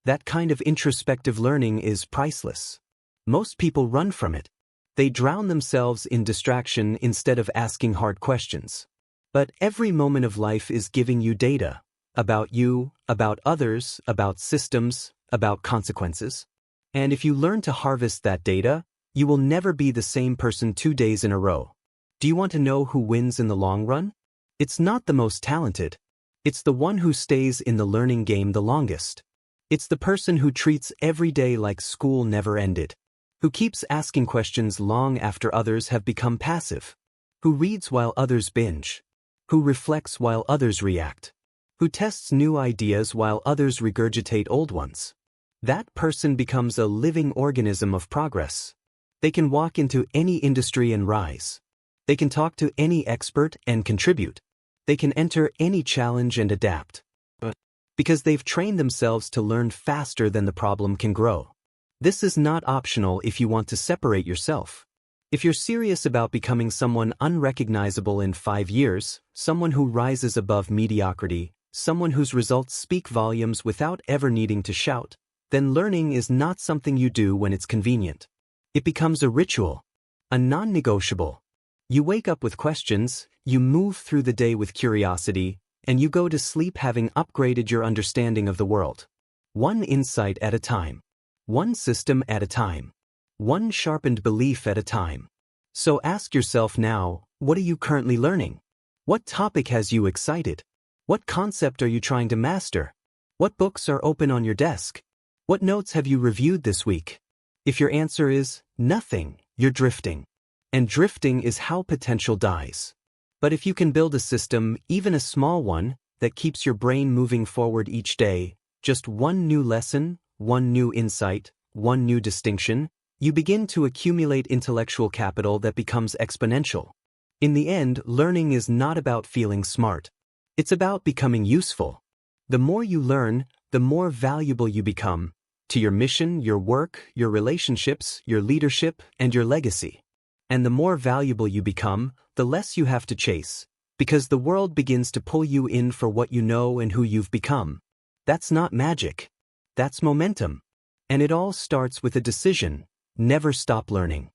That kind of introspective learning is priceless. Most people run from it. They drown themselves in distraction instead of asking hard questions. But every moment of life is giving you data about you, about others, about systems, about consequences. And if you learn to harvest that data, you will never be the same person 2 days in a row. Do you want to know who wins in the long run? It's not the most talented. It's the one who stays in the learning game the longest. It's the person who treats every day like school never ended. Who keeps asking questions long after others have become passive. Who reads while others binge. Who reflects while others react. Who tests new ideas while others regurgitate old ones. That person becomes a living organism of progress. They can walk into any industry and rise. They can talk to any expert and contribute. They can enter any challenge and adapt. Because they've trained themselves to learn faster than the problem can grow. This is not optional if you want to separate yourself. If you're serious about becoming someone unrecognizable in 5 years, someone who rises above mediocrity, someone whose results speak volumes without ever needing to shout, then learning is not something you do when it's convenient. It becomes a ritual, a non-negotiable. You wake up with questions, you move through the day with curiosity, and you go to sleep having upgraded your understanding of the world. One insight at a time. One system at a time. One sharpened belief at a time. So ask yourself now, what are you currently learning? What topic has you excited? What concept are you trying to master? What books are open on your desk? What notes have you reviewed this week? If your answer is nothing, you're drifting. And drifting is how potential dies. But if you can build a system, even a small one, that keeps your brain moving forward each day, just one new lesson, one new insight, one new distinction, you begin to accumulate intellectual capital that becomes exponential. In the end, learning is not about feeling smart. It's about becoming useful. The more you learn, the more valuable you become to your mission, your work, your relationships, your leadership, and your legacy. And the more valuable you become, the less you have to chase, because the world begins to pull you in for what you know and who you've become. That's not magic. That's momentum. And it all starts with a decision. Never stop learning.